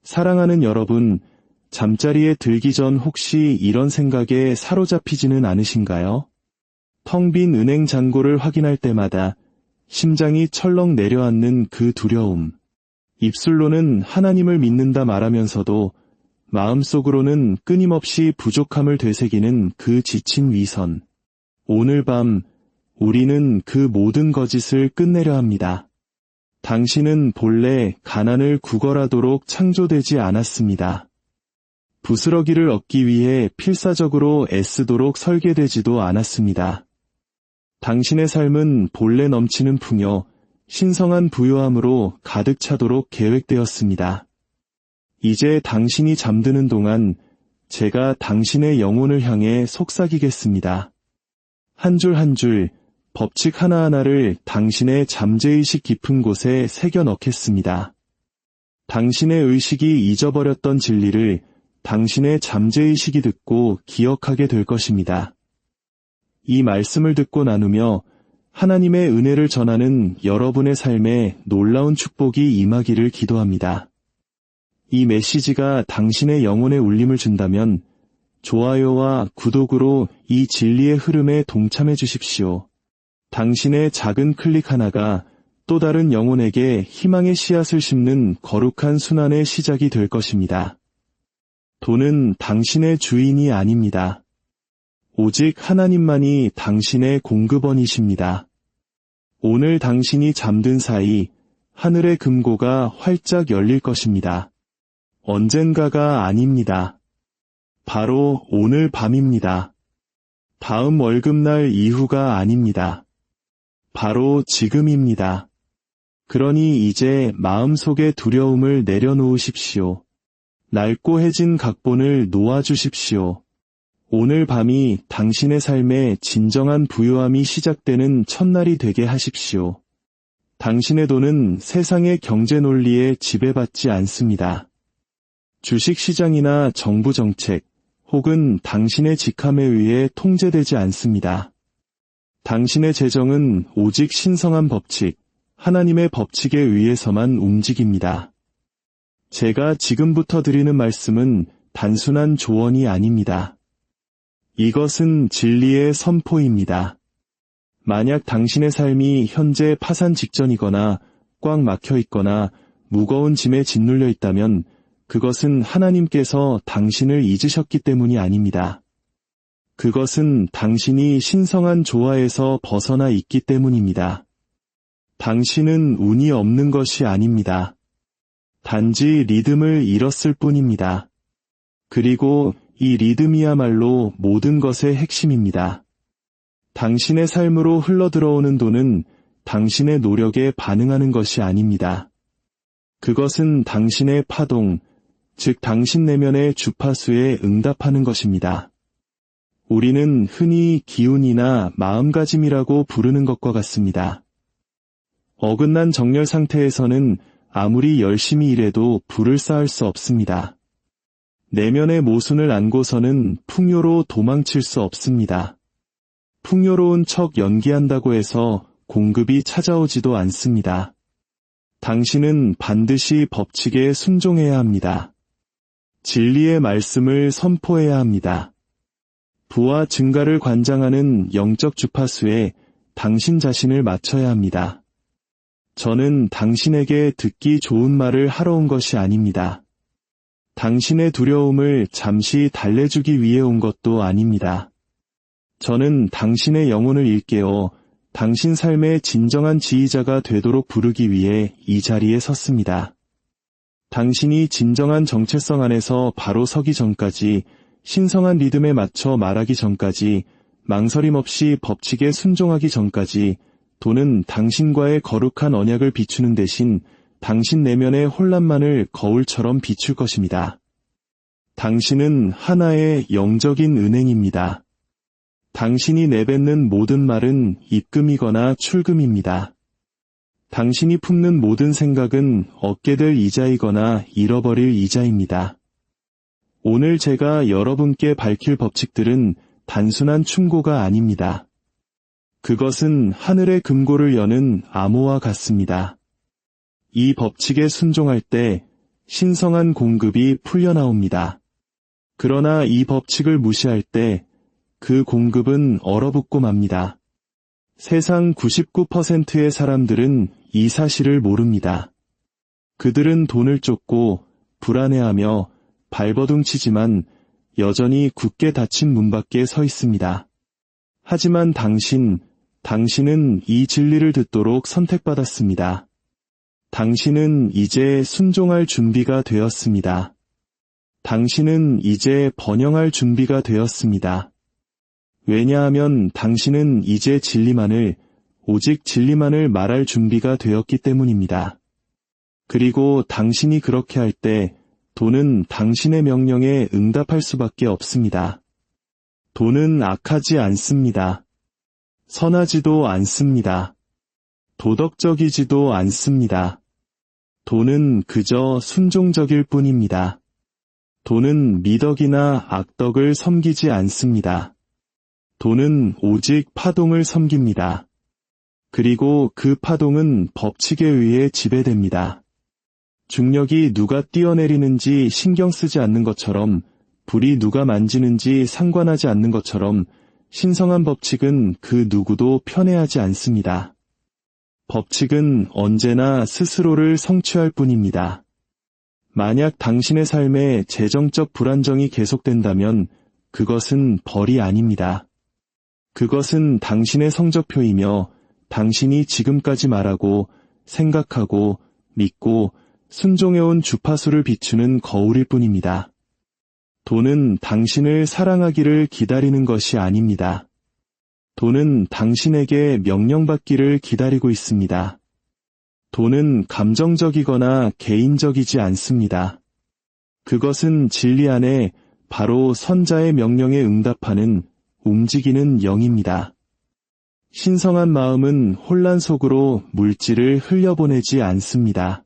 사랑하는 여러분, 잠자리에 들기 전 혹시 이런 생각에 사로잡히지는 않으신가요? 텅 빈 은행 잔고를 확인할 때마다 심장이 철렁 내려앉는 그 두려움. 입술로는 하나님을 믿는다 말하면서도 마음속으로는 끊임없이 부족함을 되새기는 그 지친 위선. 오늘 밤 우리는 그 모든 거짓을 끝내려 합니다. 당신은 본래 가난을 구걸하도록 창조되지 않았습니다. 부스러기를 얻기 위해 필사적으로 애쓰도록 설계되지도 않았습니다. 당신의 삶은 본래 넘치는 풍요, 신성한 부요함으로 가득 차도록 계획되었습니다. 이제 당신이 잠드는 동안 제가 당신의 영혼을 향해 속삭이겠습니다. 한 줄 한 줄, 법칙 하나하나를 당신의 잠재의식 깊은 곳에 새겨 넣겠습니다. 당신의 의식이 잊어버렸던 진리를 당신의 잠재의식이 듣고 기억하게 될 것입니다. 이 말씀을 듣고 나누며 하나님의 은혜를 전하는 여러분의 삶에 놀라운 축복이 임하기를 기도합니다. 이 메시지가 당신의 영혼에 울림을 준다면 좋아요와 구독으로 이 진리의 흐름에 동참해 주십시오. 당신의 작은 클릭 하나가 또 다른 영혼에게 희망의 씨앗을 심는 거룩한 순환의 시작이 될 것입니다. 돈은 당신의 주인이 아닙니다. 오직 하나님만이 당신의 공급원이십니다. 오늘 당신이 잠든 사이 하늘의 금고가 활짝 열릴 것입니다. 언젠가가 아닙니다. 바로 오늘 밤입니다. 다음 월급날 이후가 아닙니다. 바로 지금입니다. 그러니 이제 마음속의 두려움을 내려놓으십시오. 낡고 해진 각본을 놓아주십시오. 오늘 밤이 당신의 삶에 진정한 부요함이 시작되는 첫날이 되게 하십시오. 당신의 돈은 세상의 경제 논리에 지배받지 않습니다. 주식시장이나 정부 정책, 혹은 당신의 직함에 의해 통제되지 않습니다. 당신의 재정은 오직 신성한 법칙, 하나님의 법칙에 의해서만 움직입니다. 제가 지금부터 드리는 말씀은 단순한 조언이 아닙니다. 이것은 진리의 선포입니다. 만약 당신의 삶이 현재 파산 직전이거나 꽉 막혀 있거나 무거운 짐에 짓눌려 있다면 그것은 하나님께서 당신을 잊으셨기 때문이 아닙니다. 그것은 당신이 신성한 조화에서 벗어나 있기 때문입니다. 당신은 운이 없는 것이 아닙니다. 단지 리듬을 잃었을 뿐입니다. 그리고 이 리듬이야말로 모든 것의 핵심입니다. 당신의 삶으로 흘러들어오는 돈은 당신의 노력에 반응하는 것이 아닙니다. 그것은 당신의 파동, 즉 당신 내면의 주파수에 응답하는 것입니다. 우리는 흔히 기운이나 마음가짐이라고 부르는 것과 같습니다. 어긋난 정렬 상태에서는 아무리 열심히 일해도 불을 쌓을 수 없습니다. 내면의 모순을 안고서는 풍요로 도망칠 수 없습니다. 풍요로운 척 연기한다고 해서 공급이 찾아오지도 않습니다. 당신은 반드시 법칙에 순종해야 합니다. 진리의 말씀을 선포해야 합니다. 부와 증가를 관장하는 영적 주파수에 당신 자신을 맞춰야 합니다. 저는 당신에게 듣기 좋은 말을 하러 온 것이 아닙니다. 당신의 두려움을 잠시 달래주기 위해 온 것도 아닙니다. 저는 당신의 영혼을 일깨워 당신 삶의 진정한 지휘자가 되도록 부르기 위해 이 자리에 섰습니다. 당신이 진정한 정체성 안에서 바로 서기 전까지, 신성한 리듬에 맞춰 말하기 전까지, 망설임 없이 법칙에 순종하기 전까지, 돈은 당신과의 거룩한 언약을 비추는 대신 당신 내면의 혼란만을 거울처럼 비출 것입니다. 당신은 하나의 영적인 은행입니다. 당신이 내뱉는 모든 말은 입금이거나 출금입니다. 당신이 품는 모든 생각은 얻게 될 이자이거나 잃어버릴 이자입니다. 오늘 제가 여러분께 밝힐 법칙들은 단순한 충고가 아닙니다. 그것은 하늘의 금고를 여는 암호와 같습니다. 이 법칙에 순종할 때 신성한 공급이 풀려나옵니다. 그러나 이 법칙을 무시할 때 그 공급은 얼어붙고 맙니다. 세상 99%의 사람들은 이 사실을 모릅니다. 그들은 돈을 쫓고 불안해하며 발버둥치지만 여전히 굳게 닫힌 문 밖에 서 있습니다. 하지만 당신은 이 진리를 듣도록 선택받았습니다. 당신은 이제 순종할 준비가 되었습니다. 당신은 이제 번영할 준비가 되었습니다. 왜냐하면 당신은 이제 오직 진리만을 말할 준비가 되었기 때문입니다. 그리고 당신이 그렇게 할 때 돈은 당신의 명령에 응답할 수밖에 없습니다. 돈은 악하지 않습니다. 선하지도 않습니다. 도덕적이지도 않습니다. 돈은 그저 순종적일 뿐입니다. 돈은 미덕이나 악덕을 섬기지 않습니다. 돈은 오직 파동을 섬깁니다. 그리고 그 파동은 법칙에 의해 지배됩니다. 중력이 누가 뛰어내리는지 신경 쓰지 않는 것처럼, 불이 누가 만지는지 상관하지 않는 것처럼 신성한 법칙은 그 누구도 편애하지 않습니다. 법칙은 언제나 스스로를 성취할 뿐입니다. 만약 당신의 삶에 재정적 불안정이 계속된다면 그것은 벌이 아닙니다. 그것은 당신의 성적표이며 당신이 지금까지 말하고 생각하고 믿고 순종해온 주파수를 비추는 거울일 뿐입니다. 돈은 당신을 사랑하기를 기다리는 것이 아닙니다. 돈은 당신에게 명령받기를 기다리고 있습니다. 돈은 감정적이거나 개인적이지 않습니다. 그것은 진리 안에 바로 선자의 명령에 응답하는 움직이는 영입니다. 신성한 마음은 혼란 속으로 물질을 흘려보내지 않습니다.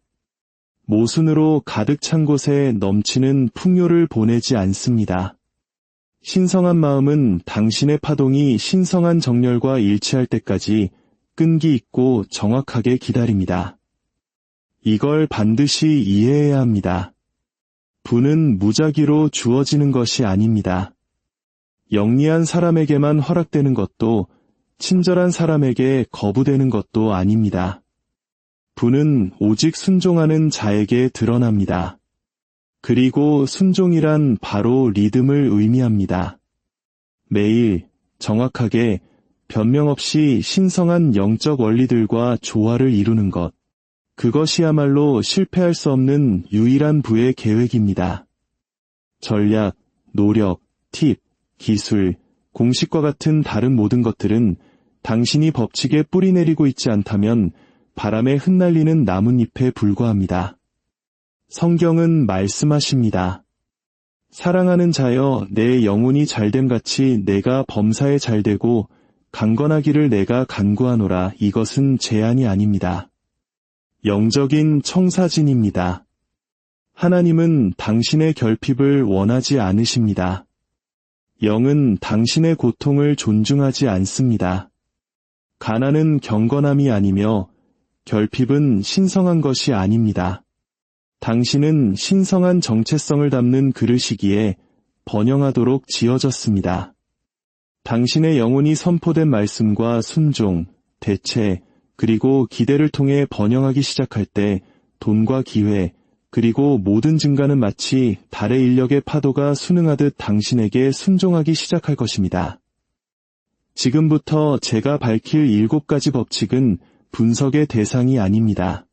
모순으로 가득 찬 곳에 넘치는 풍요를 보내지 않습니다. 신성한 마음은 당신의 파동이 신성한 정렬과 일치할 때까지 끈기 있고 정확하게 기다립니다. 이걸 반드시 이해해야 합니다. 부는 무작위로 주어지는 것이 아닙니다. 영리한 사람에게만 허락되는 것도 친절한 사람에게 거부되는 것도 아닙니다. 부는 오직 순종하는 자에게 드러납니다. 그리고 순종이란 바로 리듬을 의미합니다. 매일 정확하게 변명 없이 신성한 영적 원리들과 조화를 이루는 것. 그것이야말로 실패할 수 없는 유일한 부의 계획입니다. 전략, 노력, 팁, 기술, 공식과 같은 다른 모든 것들은 당신이 법칙에 뿌리 내리고 있지 않다면 바람에 흩날리는 나뭇잎에 불과합니다. 성경은 말씀하십니다. 사랑하는 자여, 내 영혼이 잘됨같이 내가 범사에 잘되고 강건하기를 내가 간구하노라. 이것은 제안이 아닙니다. 영적인 청사진입니다. 하나님은 당신의 결핍을 원하지 않으십니다. 영은 당신의 고통을 존중하지 않습니다. 가난은 경건함이 아니며 결핍은 신성한 것이 아닙니다. 당신은 신성한 정체성을 담는 그릇이기에 번영하도록 지어졌습니다. 당신의 영혼이 선포된 말씀과 순종, 대체, 그리고 기대를 통해 번영하기 시작할 때 돈과 기회, 그리고 모든 증가는 마치 달의 인력의 파도가 순응하듯 당신에게 순종하기 시작할 것입니다. 지금부터 제가 밝힐 7가지 법칙은 분석의 대상이 아닙니다.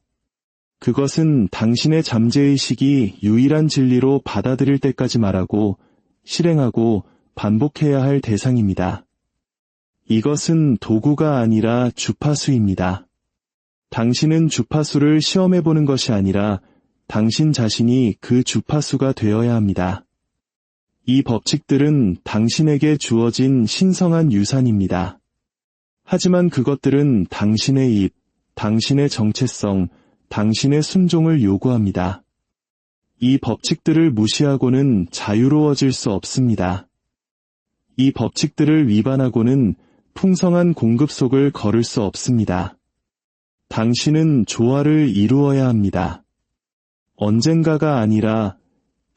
그것은 당신의 잠재의식이 유일한 진리로 받아들일 때까지 말하고 실행하고 반복해야 할 대상입니다. 이것은 도구가 아니라 주파수입니다. 당신은 주파수를 시험해보는 것이 아니라 당신 자신이 그 주파수가 되어야 합니다. 이 법칙들은 당신에게 주어진 신성한 유산입니다. 하지만 그것들은 당신의 입, 당신의 정체성, 당신의 순종을 요구합니다. 이 법칙들을 무시하고는 자유로워질 수 없습니다. 이 법칙들을 위반하고는 풍성한 공급 속을 걸을 수 없습니다. 당신은 조화를 이루어야 합니다. 언젠가가 아니라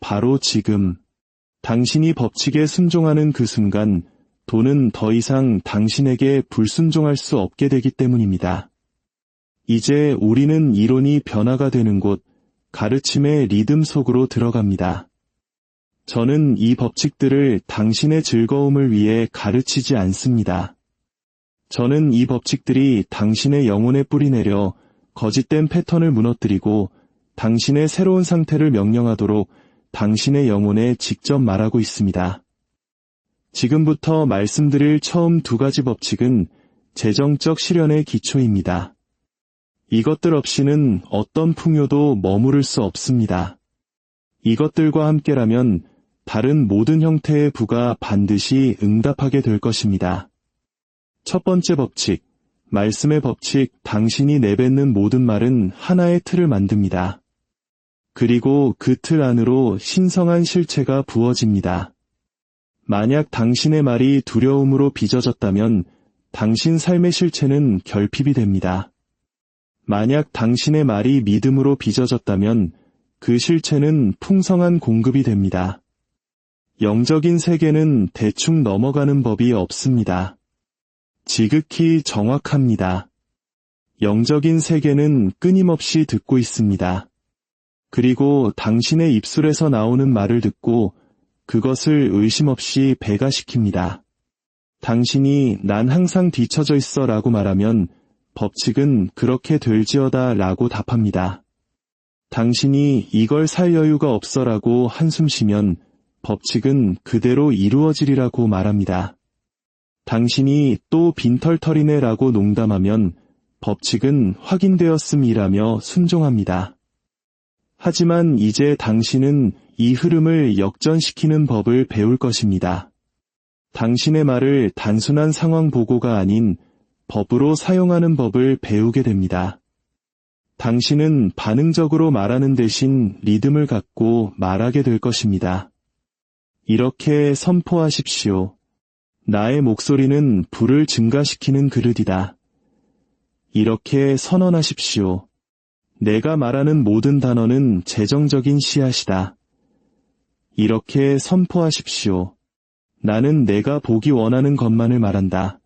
바로 지금. 당신이 법칙에 순종하는 그 순간 돈은 더 이상 당신에게 불순종할 수 없게 되기 때문입니다. 이제 우리는 이론이 변화가 되는 곳, 가르침의 리듬 속으로 들어갑니다. 저는 이 법칙들을 당신의 즐거움을 위해 가르치지 않습니다. 저는 이 법칙들이 당신의 영혼에 뿌리내려 거짓된 패턴을 무너뜨리고 당신의 새로운 상태를 명령하도록 당신의 영혼에 직접 말하고 있습니다. 지금부터 말씀드릴 처음 두 가지 법칙은 재정적 실현의 기초입니다. 이것들 없이는 어떤 풍요도 머무를 수 없습니다. 이것들과 함께라면 다른 모든 형태의 부가 반드시 응답하게 될 것입니다. 첫 번째 법칙, 말씀의 법칙, 당신이 내뱉는 모든 말은 하나의 틀을 만듭니다. 그리고 그 틀 안으로 신성한 실체가 부어집니다. 만약 당신의 말이 두려움으로 빚어졌다면 당신 삶의 실체는 결핍이 됩니다. 만약 당신의 말이 믿음으로 빚어졌다면 그 실체는 풍성한 공급이 됩니다. 영적인 세계는 대충 넘어가는 법이 없습니다. 지극히 정확합니다. 영적인 세계는 끊임없이 듣고 있습니다. 그리고 당신의 입술에서 나오는 말을 듣고 그것을 의심 없이 배가시킵니다. 당신이 난 항상 뒤처져 있어 라고 말하면 법칙은 그렇게 될지어다 라고 답합니다. 당신이 이걸 살 여유가 없어 라고 한숨 쉬면 법칙은 그대로 이루어지리라고 말합니다. 당신이 또 빈털터리네 라고 농담하면 법칙은 확인되었음이라며 순종합니다. 하지만 이제 당신은 이 흐름을 역전시키는 법을 배울 것입니다. 당신의 말을 단순한 상황 보고가 아닌 법으로 사용하는 법을 배우게 됩니다. 당신은 반응적으로 말하는 대신 리듬을 갖고 말하게 될 것입니다. 이렇게 선포하십시오. 나의 목소리는 불을 증가시키는 그릇이다. 이렇게 선언하십시오. 내가 말하는 모든 단어는 재정적인 씨앗이다. 이렇게 선포하십시오. 나는 내가 보기 원하는 것만을 말한다.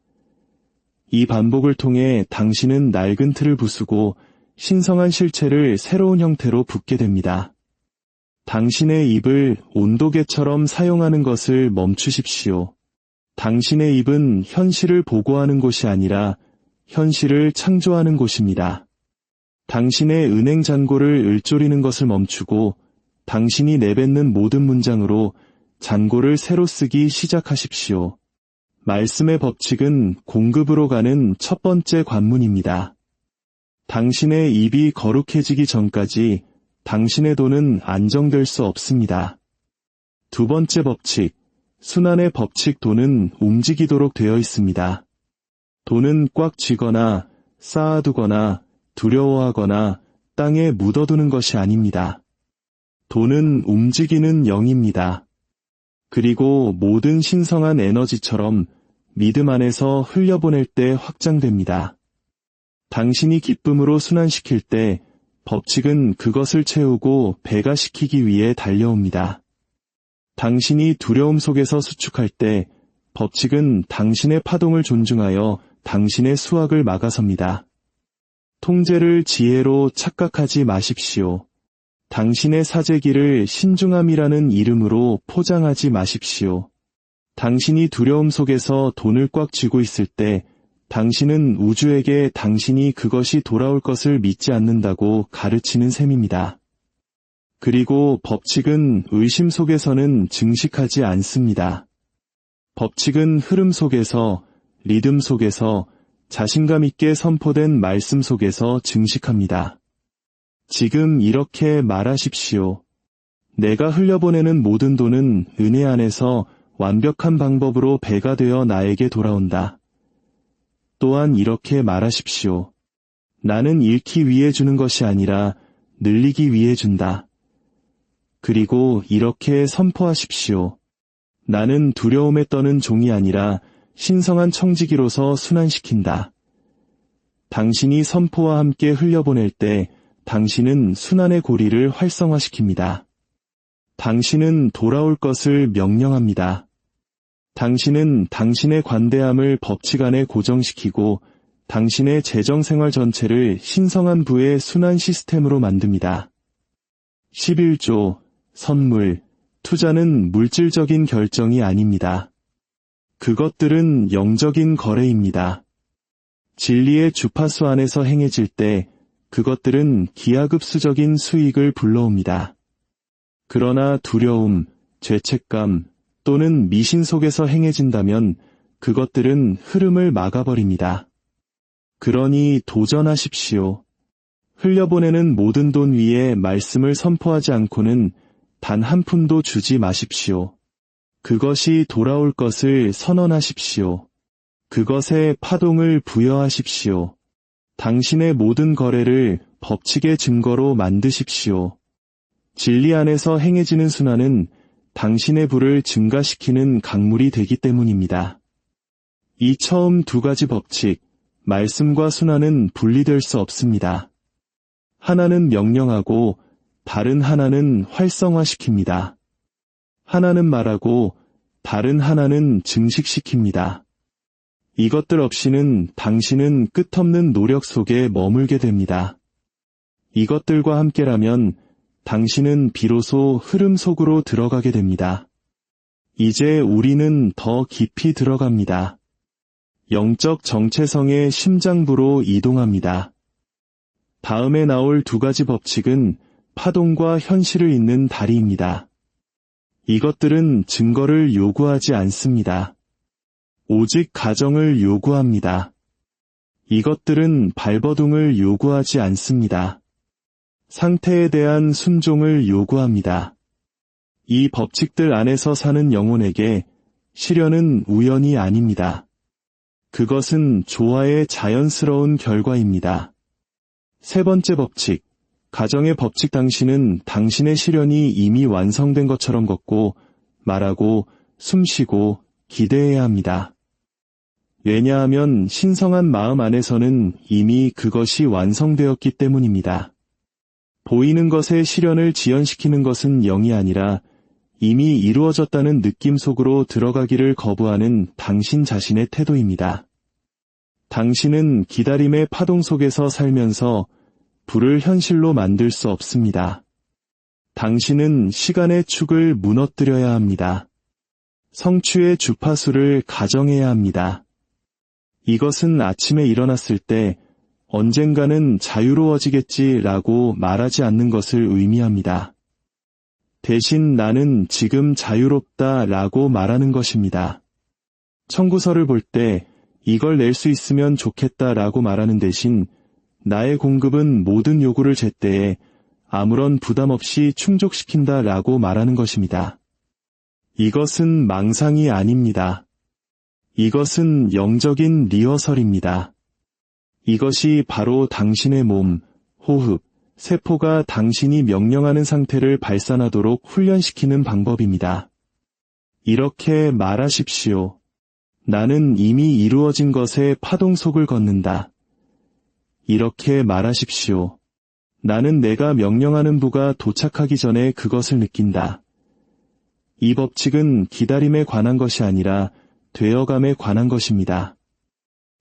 이 반복을 통해 당신은 낡은 틀을 부수고 신성한 실체를 새로운 형태로 붓게 됩니다. 당신의 입을 온도계처럼 사용하는 것을 멈추십시오. 당신의 입은 현실을 보고하는 곳이 아니라 현실을 창조하는 곳입니다. 당신의 은행 잔고를 을조리는 것을 멈추고 당신이 내뱉는 모든 문장으로 잔고를 새로 쓰기 시작하십시오. 말씀의 법칙은 공급으로 가는 첫 번째 관문입니다. 당신의 입이 거룩해지기 전까지 당신의 돈은 안정될 수 없습니다. 두 번째 법칙, 순환의 법칙. 돈은 움직이도록 되어 있습니다. 돈은 꽉 쥐거나 쌓아두거나 두려워하거나 땅에 묻어두는 것이 아닙니다. 돈은 움직이는 영입니다. 그리고 모든 신성한 에너지처럼 믿음 안에서 흘려보낼 때 확장됩니다. 당신이 기쁨으로 순환시킬 때 법칙은 그것을 채우고 배가시키기 위해 달려옵니다. 당신이 두려움 속에서 수축할 때 법칙은 당신의 파동을 존중하여 당신의 수확을 막아섭니다. 통제를 지혜로 착각하지 마십시오. 당신의 사재기를 신중함이라는 이름으로 포장하지 마십시오. 당신이 두려움 속에서 돈을 꽉 쥐고 있을 때 당신은 우주에게 당신이 그것이 돌아올 것을 믿지 않는다고 가르치는 셈입니다. 그리고 법칙은 의심 속에서는 증식하지 않습니다. 법칙은 흐름 속에서, 리듬 속에서, 자신감 있게 선포된 말씀 속에서 증식합니다. 지금 이렇게 말하십시오. 내가 흘려보내는 모든 돈은 은혜 안에서 완벽한 방법으로 배가 되어 나에게 돌아온다. 또한 이렇게 말하십시오. 나는 잃기 위해 주는 것이 아니라 늘리기 위해 준다. 그리고 이렇게 선포하십시오. 나는 두려움에 떠는 종이 아니라 신성한 청지기로서 순환시킨다. 당신이 선포와 함께 흘려보낼 때 당신은 순환의 고리를 활성화시킵니다. 당신은 돌아올 것을 명령합니다. 당신은 당신의 관대함을 법칙 안에 고정시키고 당신의 재정생활 전체를 신성한 부의 순환 시스템으로 만듭니다. 11조, 선물, 투자는 물질적인 결정이 아닙니다. 그것들은 영적인 거래입니다. 진리의 주파수 안에서 행해질 때 그것들은 기하급수적인 수익을 불러옵니다. 그러나 두려움, 죄책감 또는 미신 속에서 행해진다면 그것들은 흐름을 막아버립니다. 그러니 도전하십시오. 흘려보내는 모든 돈 위에 말씀을 선포하지 않고는 단 한 푼도 주지 마십시오. 그것이 돌아올 것을 선언하십시오. 그것에 파동을 부여하십시오. 당신의 모든 거래를 법칙의 증거로 만드십시오. 진리 안에서 행해지는 순환은 당신의 부를 증가시키는 강물이 되기 때문입니다. 이 처음 두 가지 법칙, 말씀과 순환은 분리될 수 없습니다. 하나는 명령하고 다른 하나는 활성화시킵니다. 하나는 말하고 다른 하나는 증식시킵니다. 이것들 없이는 당신은 끝없는 노력 속에 머물게 됩니다. 이것들과 함께라면 당신은 비로소 흐름 속으로 들어가게 됩니다. 이제 우리는 더 깊이 들어갑니다. 영적 정체성의 심장부로 이동합니다. 다음에 나올 두 가지 법칙은 파동과 현실을 잇는 다리입니다. 이것들은 증거를 요구하지 않습니다. 오직 가정을 요구합니다. 이것들은 발버둥을 요구하지 않습니다. 상태에 대한 순종을 요구합니다. 이 법칙들 안에서 사는 영혼에게 시련은 우연이 아닙니다. 그것은 조화의 자연스러운 결과입니다. 세 번째 법칙, 가정의 법칙. 당신은 당신의 시련이 이미 완성된 것처럼 걷고 말하고 숨쉬고 기대해야 합니다. 왜냐하면 신성한 마음 안에서는 이미 그것이 완성되었기 때문입니다. 보이는 것의 시련을 지연시키는 것은 영이 아니라 이미 이루어졌다는 느낌 속으로 들어가기를 거부하는 당신 자신의 태도입니다. 당신은 기다림의 파동 속에서 살면서 불을 현실로 만들 수 없습니다. 당신은 시간의 축을 무너뜨려야 합니다. 성취의 주파수를 가정해야 합니다. 이것은 아침에 일어났을 때 언젠가는 자유로워지겠지라고 말하지 않는 것을 의미합니다. 대신 나는 지금 자유롭다라고 말하는 것입니다. 청구서를 볼 때 이걸 낼 수 있으면 좋겠다라고 말하는 대신 나의 공급은 모든 요구를 제때에 아무런 부담 없이 충족시킨다라고 말하는 것입니다. 이것은 망상이 아닙니다. 이것은 영적인 리허설입니다. 이것이 바로 당신의 몸, 호흡, 세포가 당신이 명령하는 상태를 발산하도록 훈련시키는 방법입니다. 이렇게 말하십시오. 나는 이미 이루어진 것의 파동 속을 걷는다. 이렇게 말하십시오. 나는 내가 명령하는 부가 도착하기 전에 그것을 느낀다. 이 법칙은 기다림에 관한 것이 아니라 되어감에 관한 것입니다.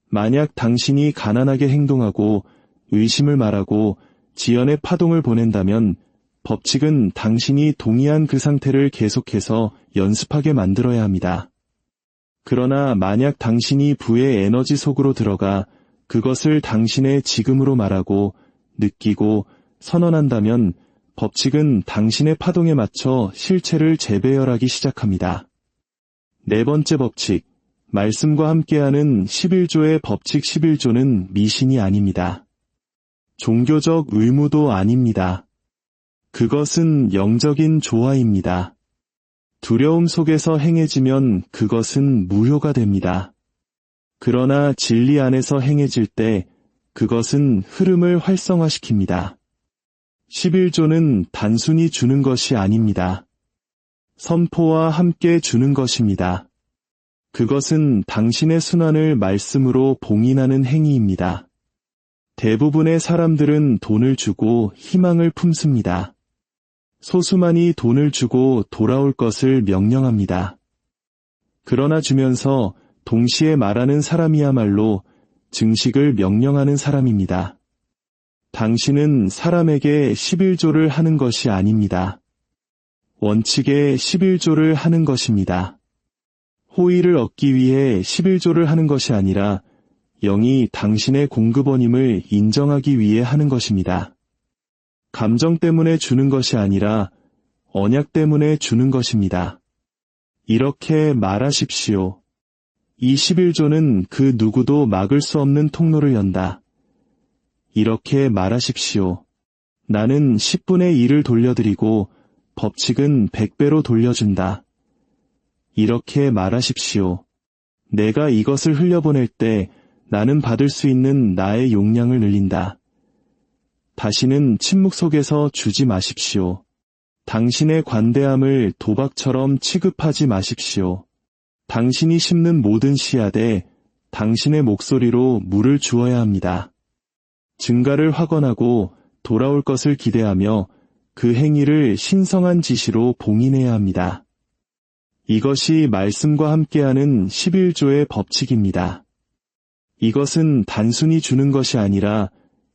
만약 당신이 가난하게 행동하고 의심을 말하고 지연의 파동을 보낸다면 법칙은 당신이 동의한 그 상태를 계속해서 연습하게 만들어야 합니다. 그러나 만약 당신이 부의 에너지 속으로 들어가 그것을 당신의 지금으로 말하고 느끼고 선언한다면 법칙은 당신의 파동에 맞춰 실체를 재배열하기 시작합니다. 네 번째 법칙, 말씀과 함께하는 11조의 법칙. 11조는 미신이 아닙니다. 종교적 의무도 아닙니다. 그것은 영적인 조화입니다. 두려움 속에서 행해지면 그것은 무효가 됩니다. 그러나 진리 안에서 행해질 때 그것은 흐름을 활성화시킵니다. 11조는 단순히 주는 것이 아닙니다. 선포와 함께 주는 것입니다. 그것은 당신의 순환을 말씀으로 봉인하는 행위입니다. 대부분의 사람들은 돈을 주고 희망을 품습니다. 소수만이 돈을 주고 돌아올 것을 명령합니다. 그러나 주면서 동시에 말하는 사람이야말로 증식을 명령하는 사람입니다. 당신은 사람에게 11조를 하는 것이 아닙니다. 원칙에 11조를 하는 것입니다. 호의를 얻기 위해 11조를 하는 것이 아니라 영이 당신의 공급원임을 인정하기 위해 하는 것입니다. 감정 때문에 주는 것이 아니라 언약 때문에 주는 것입니다. 이렇게 말하십시오. 이 11조는 그 누구도 막을 수 없는 통로를 연다. 이렇게 말하십시오. 나는 10분의 1을 돌려드리고 법칙은 100배로 돌려준다. 이렇게 말하십시오. 내가 이것을 흘려보낼 때 나는 받을 수 있는 나의 용량을 늘린다. 다시는 침묵 속에서 주지 마십시오. 당신의 관대함을 도박처럼 취급하지 마십시오. 당신이 심는 모든 씨앗에 당신의 목소리로 물을 주어야 합니다. 증가를 확언하고 돌아올 것을 기대하며 그 행위를 신성한 지시로 봉인해야 합니다. 이것이 말씀과 함께하는 11조의 법칙입니다. 이것은 단순히 주는 것이 아니라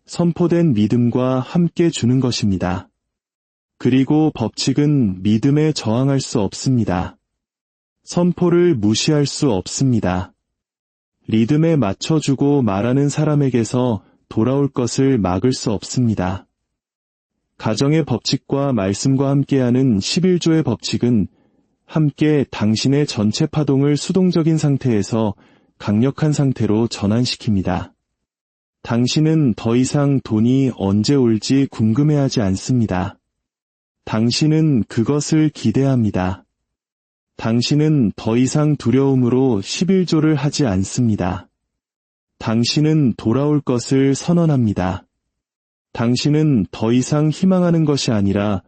선포된 믿음과 함께 주는 것입니다. 그리고 법칙은 믿음에 저항할 수 없습니다. 선포를 무시할 수 없습니다. 리듬에 맞춰주고 말하는 사람에게서 돌아올 것을 막을 수 없습니다. 가정의 법칙과 말씀과 함께하는 11조의 법칙은 함께 당신의 전체 파동을 수동적인 상태에서 강력한 상태로 전환시킵니다. 당신은 더 이상 돈이 언제 올지 궁금해하지 않습니다. 당신은 그것을 기대합니다. 당신은 더 이상 두려움으로 11조를 하지 않습니다. 당신은 돌아올 것을 선언합니다. 당신은 더 이상 희망하는 것이 아니라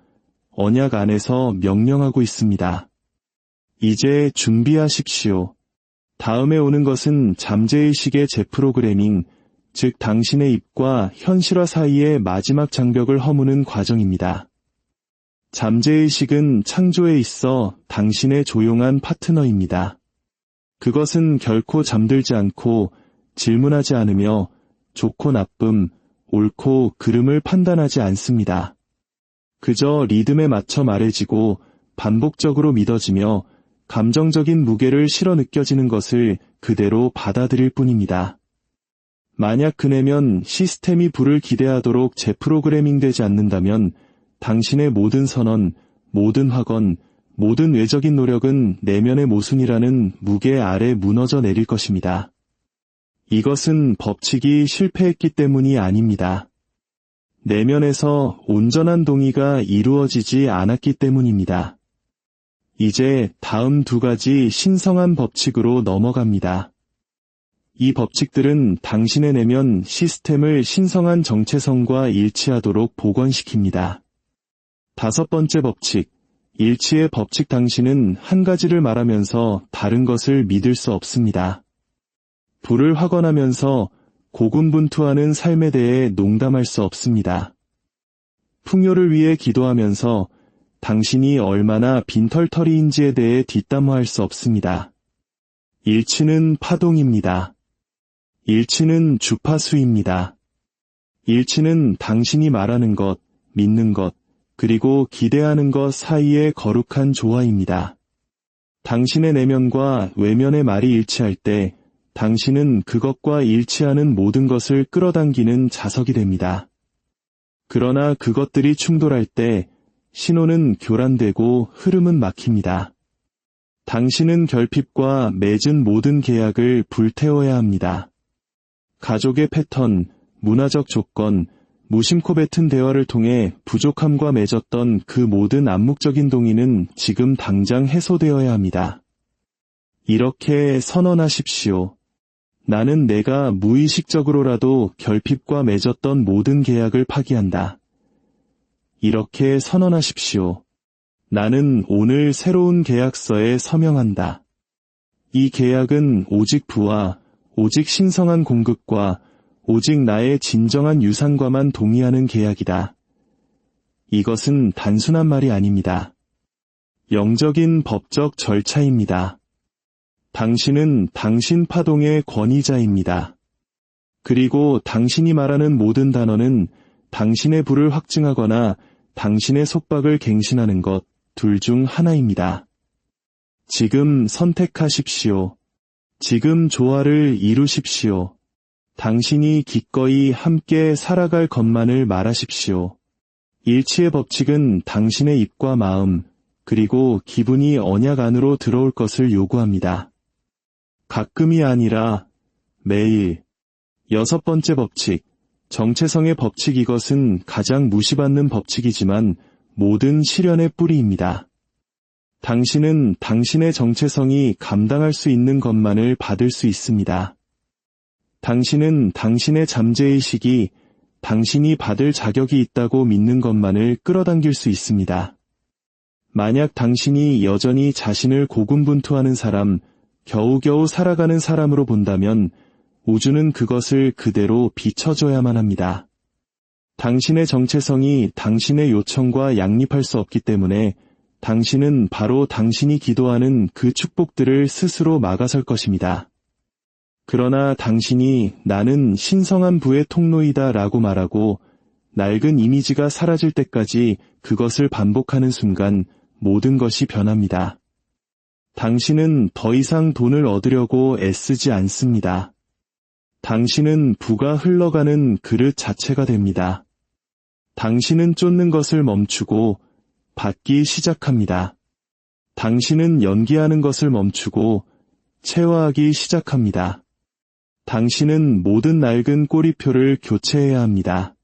언약 안에서 명령하고 있습니다. 이제 준비하십시오. 다음에 오는 것은 잠재의식의 재프로그래밍, 즉 당신의 입과 현실화 사이의 마지막 장벽을 허무는 과정입니다. 잠재의식은 창조에 있어 당신의 조용한 파트너입니다. 그것은 결코 잠들지 않고 질문하지 않으며 좋고 나쁨, 옳고 그름을 판단하지 않습니다. 그저 리듬에 맞춰 말해지고 반복적으로 믿어지며 감정적인 무게를 실어 느껴지는 것을 그대로 받아들일 뿐입니다. 만약 그내면 시스템이 불을 기대하도록 재프로그래밍되지 않는다면 당신의 모든 선언, 모든 확언, 모든 외적인 노력은 내면의 모순이라는 무게 아래 무너져 내릴 것입니다. 이것은 법칙이 실패했기 때문이 아닙니다. 내면에서 온전한 동의가 이루어지지 않았기 때문입니다. 이제 다음 두 가지 신성한 법칙으로 넘어갑니다. 이 법칙들은 당신의 내면 시스템을 신성한 정체성과 일치하도록 복원시킵니다. 다섯 번째 법칙, 일치의 법칙. 당신은 한 가지를 말하면서 다른 것을 믿을 수 없습니다. 불을 확언하면서 고군분투하는 삶에 대해 농담할 수 없습니다. 풍요를 위해 기도하면서 당신이 얼마나 빈털터리인지에 대해 뒷담화할 수 없습니다. 일치는 파동입니다. 일치는 주파수입니다. 일치는 당신이 말하는 것, 믿는 것, 그리고 기대하는 것 사이의 거룩한 조화입니다. 당신의 내면과 외면의 말이 일치할 때 당신은 그것과 일치하는 모든 것을 끌어당기는 자석이 됩니다. 그러나 그것들이 충돌할 때 신호는 교란되고 흐름은 막힙니다. 당신은 결핍과 맺은 모든 계약을 불태워야 합니다. 가족의 패턴, 문화적 조건, 무심코 뱉은 대화를 통해 부족함과 맺었던 그 모든 암묵적인 동의는 지금 당장 해소되어야 합니다. 이렇게 선언하십시오. 나는 내가 무의식적으로라도 결핍과 맺었던 모든 계약을 파기한다. 이렇게 선언하십시오. 나는 오늘 새로운 계약서에 서명한다. 이 계약은 오직 부와 오직 신성한 공급과 오직 나의 진정한 유산과만 동의하는 계약이다. 이것은 단순한 말이 아닙니다. 영적인 법적 절차입니다. 당신은 당신 파동의 권위자입니다. 그리고 당신이 말하는 모든 단어는 당신의 부를 확증하거나 당신의 속박을 갱신하는 것 둘 중 하나입니다. 지금 선택하십시오. 지금 조화를 이루십시오. 당신이 기꺼이 함께 살아갈 것만을 말하십시오. 일치의 법칙은 당신의 입과 마음, 그리고 기분이 언약 안으로 들어올 것을 요구합니다. 가끔이 아니라 매일. 6번째 법칙, 정체성의 법칙. 이것은 가장 무시받는 법칙이지만 모든 실현의 뿌리입니다. 당신은 당신의 정체성이 감당할 수 있는 것만을 받을 수 있습니다. 당신은 당신의 잠재의식이 당신이 받을 자격이 있다고 믿는 것만을 끌어당길 수 있습니다. 만약 당신이 여전히 자신을 고군분투하는 사람, 겨우겨우 살아가는 사람으로 본다면 우주는 그것을 그대로 비춰줘야만 합니다. 당신의 정체성이 당신의 요청과 양립할 수 없기 때문에 당신은 바로 당신이 기도하는 그 축복들을 스스로 막아설 것입니다. 그러나 당신이 나는 신성한 부의 통로이다 라고 말하고 낡은 이미지가 사라질 때까지 그것을 반복하는 순간 모든 것이 변합니다. 당신은 더 이상 돈을 얻으려고 애쓰지 않습니다. 당신은 부가 흘러가는 그릇 자체가 됩니다. 당신은 쫓는 것을 멈추고 받기 시작합니다. 당신은 연기하는 것을 멈추고 체화하기 시작합니다. 당신은 모든 낡은 꼬리표를 교체해야 합니다.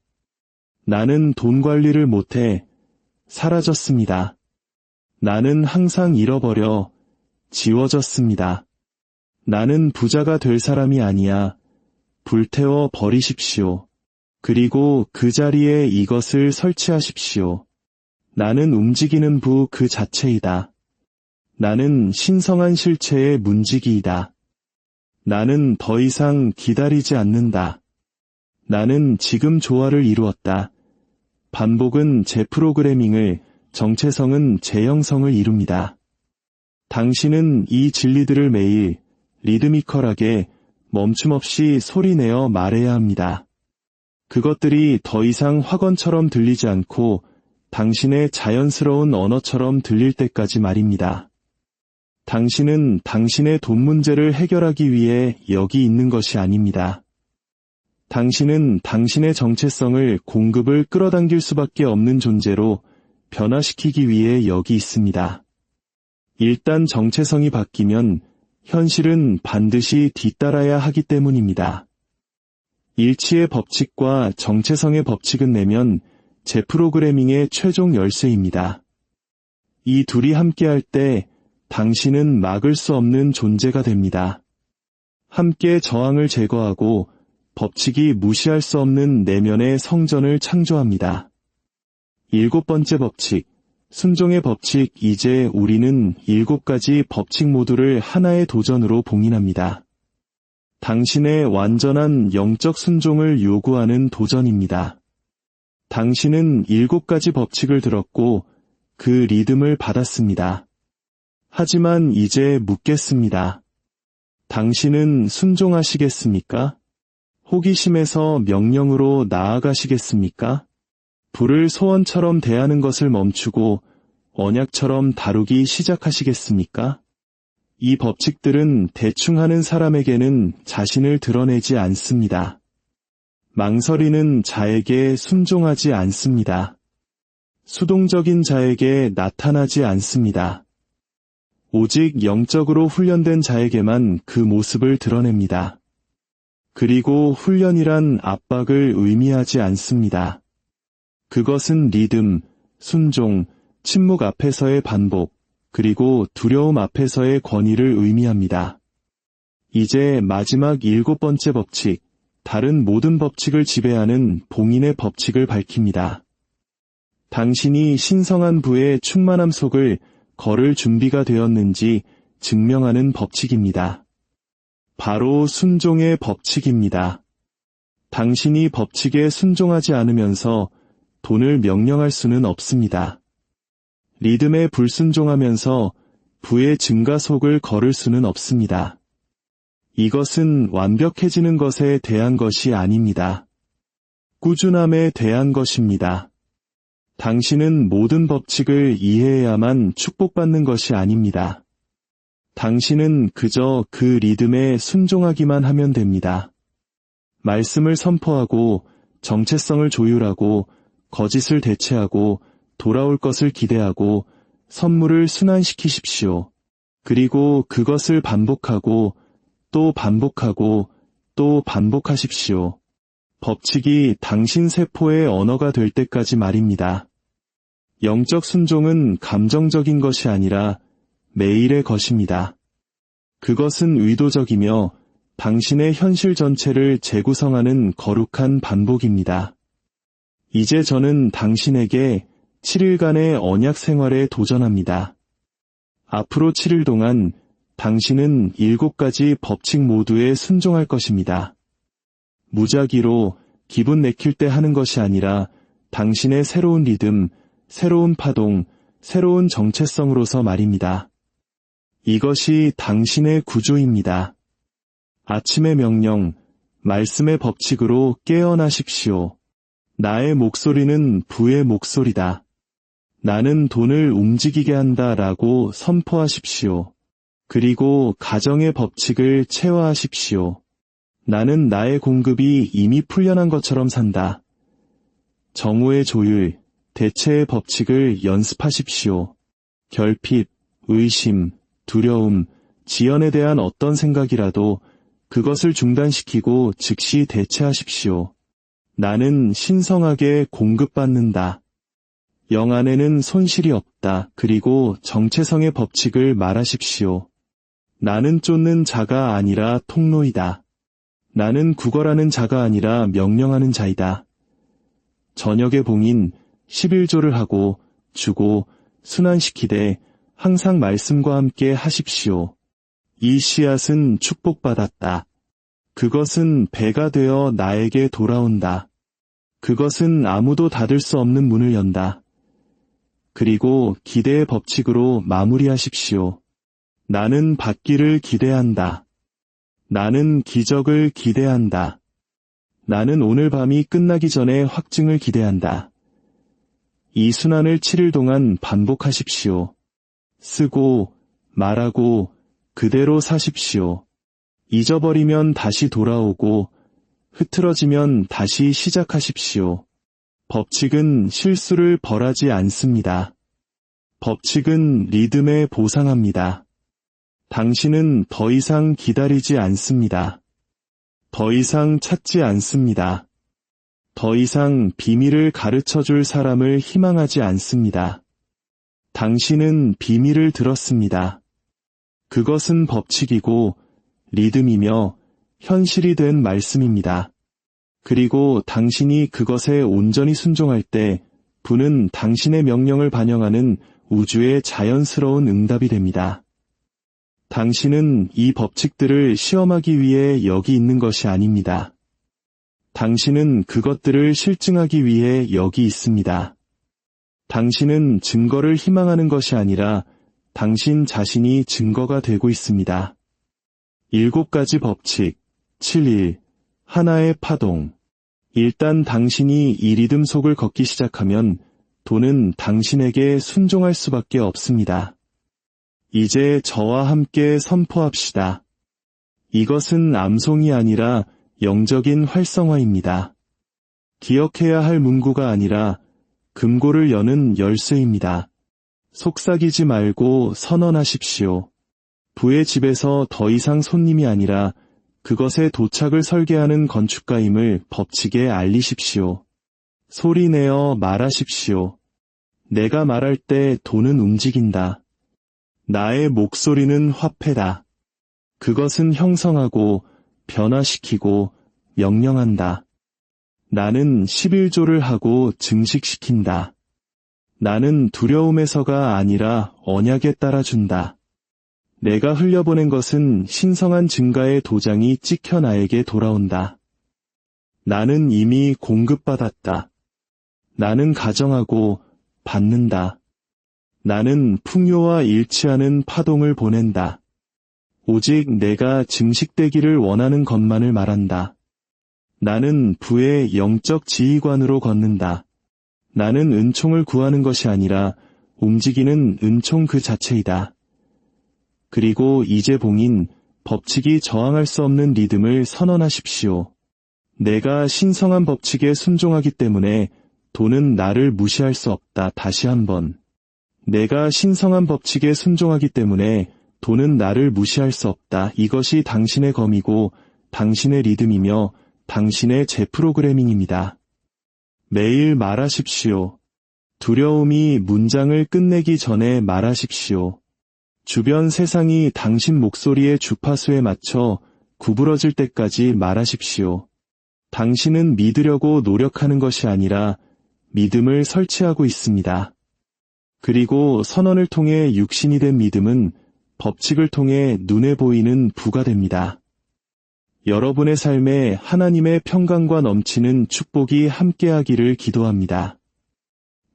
나는 돈 관리를 못해 사라졌습니다. 나는 항상 잃어버려 지워졌습니다. 나는 부자가 될 사람이 아니야. 불태워 버리십시오. 그리고 그 자리에 이것을 설치하십시오. 나는 움직이는 부 그 자체이다. 나는 신성한 실체의 문지기이다. 나는 더 이상 기다리지 않는다. 나는 지금 조화를 이루었다. 반복은 재프로그래밍을, 정체성은 재형성을 이룹니다. 당신은 이 진리들을 매일 리드미컬하게 멈춤없이 소리내어 말해야 합니다. 그것들이 더 이상 확언처럼 들리지 않고 당신의 자연스러운 언어처럼 들릴 때까지 말입니다. 당신은 당신의 돈 문제를 해결하기 위해 여기 있는 것이 아닙니다. 당신은 당신의 정체성을 공급을 끌어당길 수밖에 없는 존재로 변화시키기 위해 여기 있습니다. 일단 정체성이 바뀌면 현실은 반드시 뒤따라야 하기 때문입니다. 일치의 법칙과 정체성의 법칙은 내면 재프로그래밍의 최종 열쇠입니다. 이 둘이 함께할 때 당신은 막을 수 없는 존재가 됩니다. 함께 저항을 제거하고 법칙이 무시할 수 없는 내면의 성전을 창조합니다. 7번째 법칙, 순종의 법칙. 이제 우리는 7가지 법칙 모두를 하나의 도전으로 봉인합니다. 당신의 완전한 영적 순종을 요구하는 도전입니다. 당신은 7가지 법칙을 들었고 그 리듬을 받았습니다. 하지만 이제 묻겠습니다. 당신은 순종하시겠습니까? 호기심에서 명령으로 나아가시겠습니까? 불을 소원처럼 대하는 것을 멈추고 언약처럼 다루기 시작하시겠습니까? 이 법칙들은 대충 하는 사람에게는 자신을 드러내지 않습니다. 망설이는 자에게 순종하지 않습니다. 수동적인 자에게 나타나지 않습니다. 오직 영적으로 훈련된 자에게만 그 모습을 드러냅니다. 그리고 훈련이란 압박을 의미하지 않습니다. 그것은 리듬, 순종, 침묵 앞에서의 반복, 그리고 두려움 앞에서의 권위를 의미합니다. 이제 마지막 7번째 법칙, 다른 모든 법칙을 지배하는 봉인의 법칙을 밝힙니다. 당신이 신성한 부의 충만함 속을 걸을 준비가 되었는지 증명하는 법칙입니다. 바로 순종의 법칙입니다. 당신이 법칙에 순종하지 않으면서 돈을 명령할 수는 없습니다. 리듬에 불순종하면서 부의 증가속을 걸을 수는 없습니다. 이것은 완벽해지는 것에 대한 것이 아닙니다. 꾸준함에 대한 것입니다. 당신은 모든 법칙을 이해해야만 축복받는 것이 아닙니다. 당신은 그저 그 리듬에 순종하기만 하면 됩니다. 말씀을 선포하고 정체성을 조율하고 거짓을 대체하고 돌아올 것을 기대하고 선물을 순환시키십시오. 그리고 그것을 반복하고 또 반복하고 또 반복하십시오. 법칙이 당신 세포의 언어가 될 때까지 말입니다. 영적 순종은 감정적인 것이 아니라 매일의 것입니다. 그것은 의도적이며 당신의 현실 전체를 재구성하는 거룩한 반복입니다. 이제 저는 당신에게 7일간의 언약 생활에 도전합니다. 앞으로 7일 동안 당신은 7가지 법칙 모두에 순종할 것입니다. 무작위로 기분 내킬 때 하는 것이 아니라 당신의 새로운 리듬, 새로운 파동, 새로운 정체성으로서 말입니다. 이것이 당신의 구조입니다. 아침의 명령, 말씀의 법칙으로 깨어나십시오. 나의 목소리는 부의 목소리다. 나는 돈을 움직이게 한다라고 선포하십시오. 그리고 가정의 법칙을 체화하십시오. 나는 나의 공급이 이미 풀려난 것처럼 산다. 정오의 조율, 대체의 법칙을 연습하십시오. 결핍, 의심, 두려움, 지연에 대한 어떤 생각이라도 그것을 중단시키고 즉시 대체하십시오. 나는 신성하게 공급받는다. 영 안에는 손실이 없다. 그리고 정체성의 법칙을 말하십시오. 나는 쫓는 자가 아니라 통로이다. 나는 구걸하는 자가 아니라 명령하는 자이다. 저녁의 봉인 11조를 하고 주고 순환시키되 항상 말씀과 함께 하십시오. 이 씨앗은 축복받았다. 그것은 배가 되어 나에게 돌아온다. 그것은 아무도 닫을 수 없는 문을 연다. 그리고 기대의 법칙으로 마무리하십시오. 나는 받기를 기대한다. 나는 기적을 기대한다. 나는 오늘 밤이 끝나기 전에 확증을 기대한다. 이 순환을 7일 동안 반복하십시오. 쓰고, 말하고, 그대로 사십시오. 잊어버리면 다시 돌아오고, 흐트러지면 다시 시작하십시오. 법칙은 실수를 벌하지 않습니다. 법칙은 리듬에 보상합니다. 당신은 더 이상 기다리지 않습니다. 더 이상 찾지 않습니다. 더 이상 비밀을 가르쳐줄 사람을 희망하지 않습니다. 당신은 비밀을 들었습니다. 그것은 법칙이고 리듬이며 현실이 된 말씀입니다. 그리고 당신이 그것에 온전히 순종할 때 부는 당신의 명령을 반영하는 우주의 자연스러운 응답이 됩니다. 당신은 이 법칙들을 시험하기 위해 여기 있는 것이 아닙니다. 당신은 그것들을 실증하기 위해 여기 있습니다. 당신은 증거를 희망하는 것이 아니라 당신 자신이 증거가 되고 있습니다. 7가지 법칙, 7일, 하나의 파동. 일단 당신이 이 리듬 속을 걷기 시작하면 돈은 당신에게 순종할 수밖에 없습니다. 이제 저와 함께 선포합시다. 이것은 암송이 아니라 영적인 활성화입니다. 기억해야 할 문구가 아니라 금고를 여는 열쇠입니다. 속삭이지 말고 선언하십시오. 부의 집에서 더 이상 손님이 아니라 그것의 도착을 설계하는 건축가임을 법칙에 알리십시오. 소리내어 말하십시오. 내가 말할 때 돈은 움직인다. 나의 목소리는 화폐다. 그것은 형성하고 변화시키고 명령한다. 나는 11조를 하고 증식시킨다. 나는 두려움에서가 아니라 언약에 따라준다. 내가 흘려보낸 것은 신성한 증가의 도장이 찍혀 나에게 돌아온다. 나는 이미 공급받았다. 나는 가정하고 받는다. 나는 풍요와 일치하는 파동을 보낸다. 오직 내가 증식되기를 원하는 것만을 말한다. 나는 부의 영적 지휘관으로 걷는다. 나는 은총을 구하는 것이 아니라 움직이는 은총 그 자체이다. 그리고 이재봉인 법칙이 저항할 수 없는 리듬을 선언하십시오. 내가 신성한 법칙에 순종하기 때문에 돈은 나를 무시할 수 없다. 다시 한번. 내가 신성한 법칙에 순종하기 때문에 돈은 나를 무시할 수 없다. 이것이 당신의 검이고 당신의 리듬이며 당신의 재프로그래밍입니다. 매일 말하십시오. 두려움이 문장을 끝내기 전에 말하십시오. 주변 세상이 당신 목소리의 주파수에 맞춰 구부러질 때까지 말하십시오. 당신은 믿으려고 노력하는 것이 아니라 믿음을 설치하고 있습니다. 그리고 선언을 통해 육신이 된 믿음은 법칙을 통해 눈에 보이는 부가 됩니다. 여러분의 삶에 하나님의 평강과 넘치는 축복이 함께하기를 기도합니다.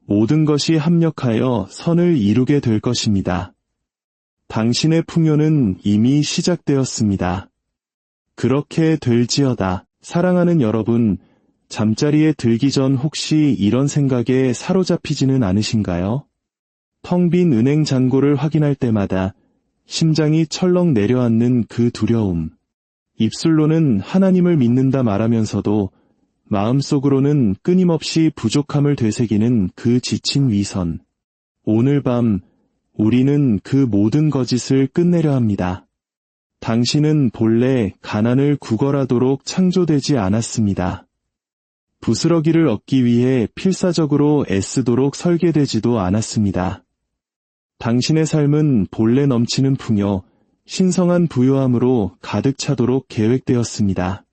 모든 것이 합력하여 선을 이루게 될 것입니다. 당신의 풍요는 이미 시작되었습니다. 그렇게 될지어다. 사랑하는 여러분, 잠자리에 들기 전 혹시 이런 생각에 사로잡히지는 않으신가요? 텅 빈 은행 잔고를 확인할 때마다 심장이 철렁 내려앉는 그 두려움. 입술로는 하나님을 믿는다 말하면서도 마음속으로는 끊임없이 부족함을 되새기는 그 지친 위선. 오늘 밤 우리는 그 모든 거짓을 끝내려 합니다. 당신은 본래 가난을 구걸하도록 창조되지 않았습니다. 부스러기를 얻기 위해 필사적으로 애쓰도록 설계되지도 않았습니다. 당신의 삶은 본래 넘치는 풍요, 신성한 부요함으로 가득 차도록 계획되었습니다.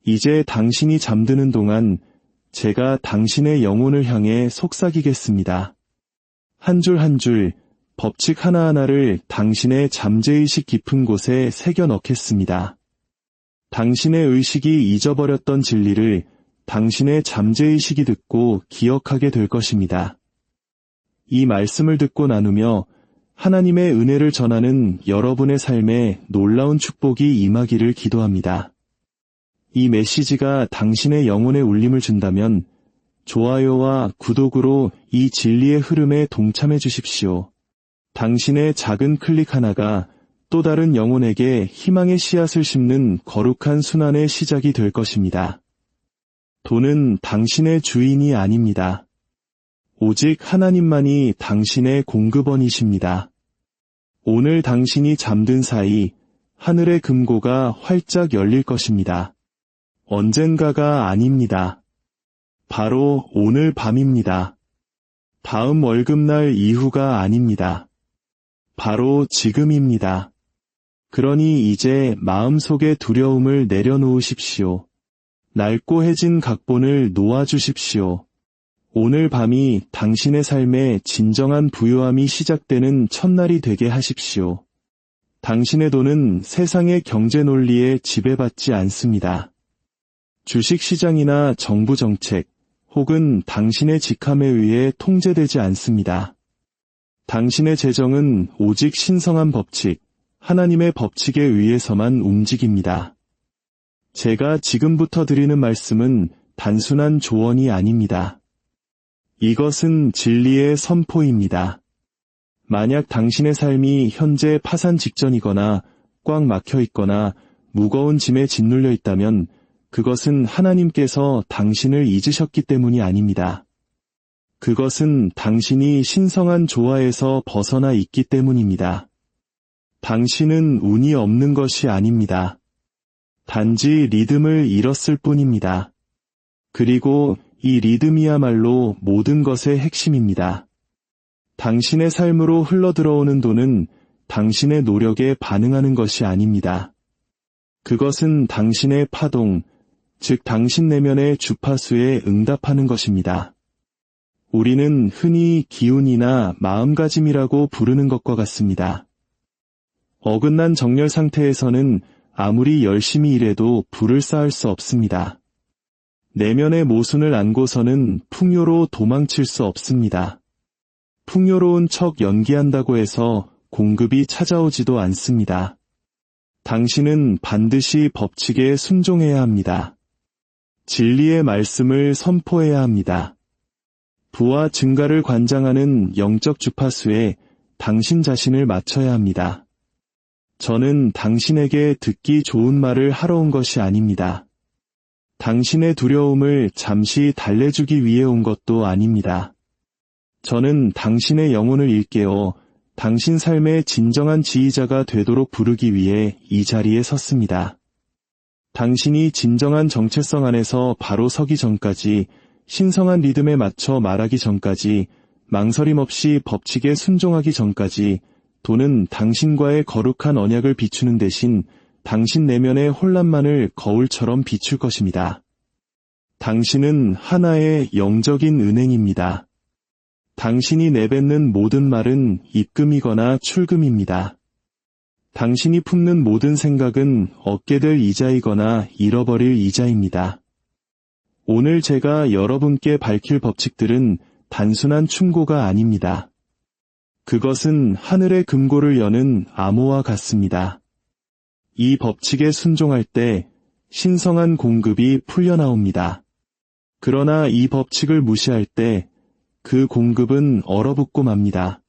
이제 당신이 잠드는 동안 제가 당신의 영혼을 향해 속삭이겠습니다. 한 줄 한 줄, 법칙 하나하나를 당신의 잠재의식 깊은 곳에 새겨 넣겠습니다. 당신의 의식이 잊어버렸던 진리를 당신의 잠재의식이 듣고 기억하게 될 것입니다. 이 말씀을 듣고 나누며 하나님의 은혜를 전하는 여러분의 삶에 놀라운 축복이 임하기를 기도합니다. 이 메시지가 당신의 영혼에 울림을 준다면 좋아요와 구독으로 이 진리의 흐름에 동참해 주십시오. 당신의 작은 클릭 하나가 또 다른 영혼에게 희망의 씨앗을 심는 거룩한 순환의 시작이 될 것입니다. 돈은 당신의 주인이 아닙니다. 오직 하나님만이 당신의 공급원이십니다. 오늘 당신이 잠든 사이 하늘의 금고가 활짝 열릴 것입니다. 언젠가가 아닙니다. 바로 오늘 밤입니다. 다음 월급날 이후가 아닙니다. 바로 지금입니다. 그러니 이제 마음속의 두려움을 내려놓으십시오. 낡고 해진 각본을 놓아주십시오. 오늘 밤이 당신의 삶에 진정한 부요함이 시작되는 첫날이 되게 하십시오. 당신의 돈은 세상의 경제 논리에 지배받지 않습니다. 주식시장이나 정부 정책, 혹은 당신의 직함에 의해 통제되지 않습니다. 당신의 재정은 오직 신성한 법칙, 하나님의 법칙에 의해서만 움직입니다. 제가 지금부터 드리는 말씀은 단순한 조언이 아닙니다. 이것은 진리의 선포입니다. 만약 당신의 삶이 현재 파산 직전이거나 꽉 막혀 있거나 무거운 짐에 짓눌려 있다면 그것은 하나님께서 당신을 잊으셨기 때문이 아닙니다. 그것은 당신이 신성한 조화에서 벗어나 있기 때문입니다. 당신은 운이 없는 것이 아닙니다. 단지 리듬을 잃었을 뿐입니다. 그리고 이 리듬이야말로 모든 것의 핵심입니다. 당신의 삶으로 흘러들어오는 돈은 당신의 노력에 반응하는 것이 아닙니다. 그것은 당신의 파동, 즉 당신 내면의 주파수에 응답하는 것입니다. 우리는 흔히 기운이나 마음가짐이라고 부르는 것과 같습니다. 어긋난 정렬 상태에서는 아무리 열심히 일해도 불을 쌓을 수 없습니다. 내면의 모순을 안고서는 풍요로 도망칠 수 없습니다. 풍요로운 척 연기한다고 해서 공급이 찾아오지도 않습니다. 당신은 반드시 법칙에 순종해야 합니다. 진리의 말씀을 선포해야 합니다. 부와 증가를 관장하는 영적 주파수에 당신 자신을 맞춰야 합니다. 저는 당신에게 듣기 좋은 말을 하러 온 것이 아닙니다. 당신의 두려움을 잠시 달래주기 위해 온 것도 아닙니다. 저는 당신의 영혼을 일깨워 당신 삶의 진정한 지휘자가 되도록 부르기 위해 이 자리에 섰습니다. 당신이 진정한 정체성 안에서 바로 서기 전까지, 신성한 리듬에 맞춰 말하기 전까지, 망설임 없이 법칙에 순종하기 전까지, 돈은 당신과의 거룩한 언약을 비추는 대신 당신 내면의 혼란만을 거울처럼 비출 것입니다. 당신은 하나의 영적인 은행입니다. 당신이 내뱉는 모든 말은 입금이거나 출금입니다. 당신이 품는 모든 생각은 얻게 될 이자이거나 잃어버릴 이자입니다. 오늘 제가 여러분께 밝힐 법칙들은 단순한 충고가 아닙니다. 그것은 하늘의 금고를 여는 암호와 같습니다. 이 법칙에 순종할 때 신성한 공급이 풀려나옵니다. 그러나 이 법칙을 무시할 때 그 공급은 얼어붙고 맙니다.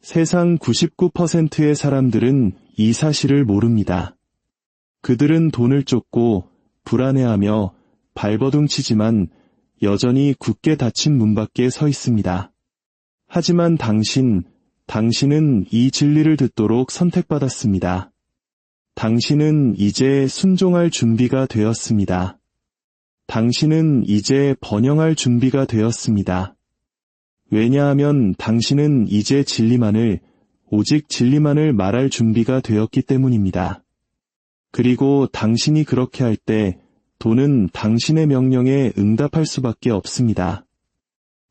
세상 99%의 사람들은 이 사실을 모릅니다. 그들은 돈을 쫓고 불안해하며 발버둥치지만 여전히 굳게 닫힌 문 밖에 서 있습니다. 하지만 당신은 이 진리를 듣도록 선택받았습니다. 당신은 이제 순종할 준비가 되었습니다. 당신은 이제 번영할 준비가 되었습니다. 왜냐하면 당신은 이제 오직 진리만을 말할 준비가 되었기 때문입니다. 그리고 당신이 그렇게 할 때 돈은 당신의 명령에 응답할 수밖에 없습니다.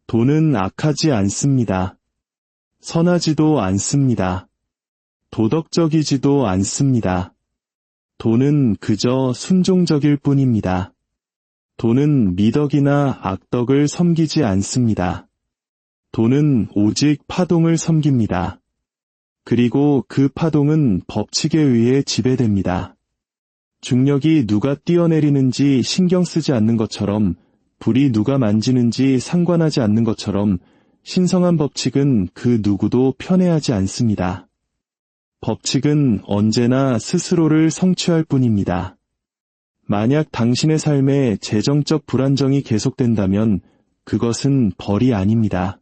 돈은 악하지 않습니다. 선하지도 않습니다. 도덕적이지도 않습니다. 돈은 그저 순종적일 뿐입니다. 돈은 미덕이나 악덕을 섬기지 않습니다. 돈은 오직 파동을 섬깁니다. 그리고 그 파동은 법칙에 의해 지배됩니다. 중력이 누가 뛰어내리는지 신경 쓰지 않는 것처럼, 불이 누가 만지는지 상관하지 않는 것처럼 신성한 법칙은 그 누구도 편애하지 않습니다. 법칙은 언제나 스스로를 성취할 뿐입니다. 만약 당신의 삶에 재정적 불안정이 계속된다면 그것은 벌이 아닙니다.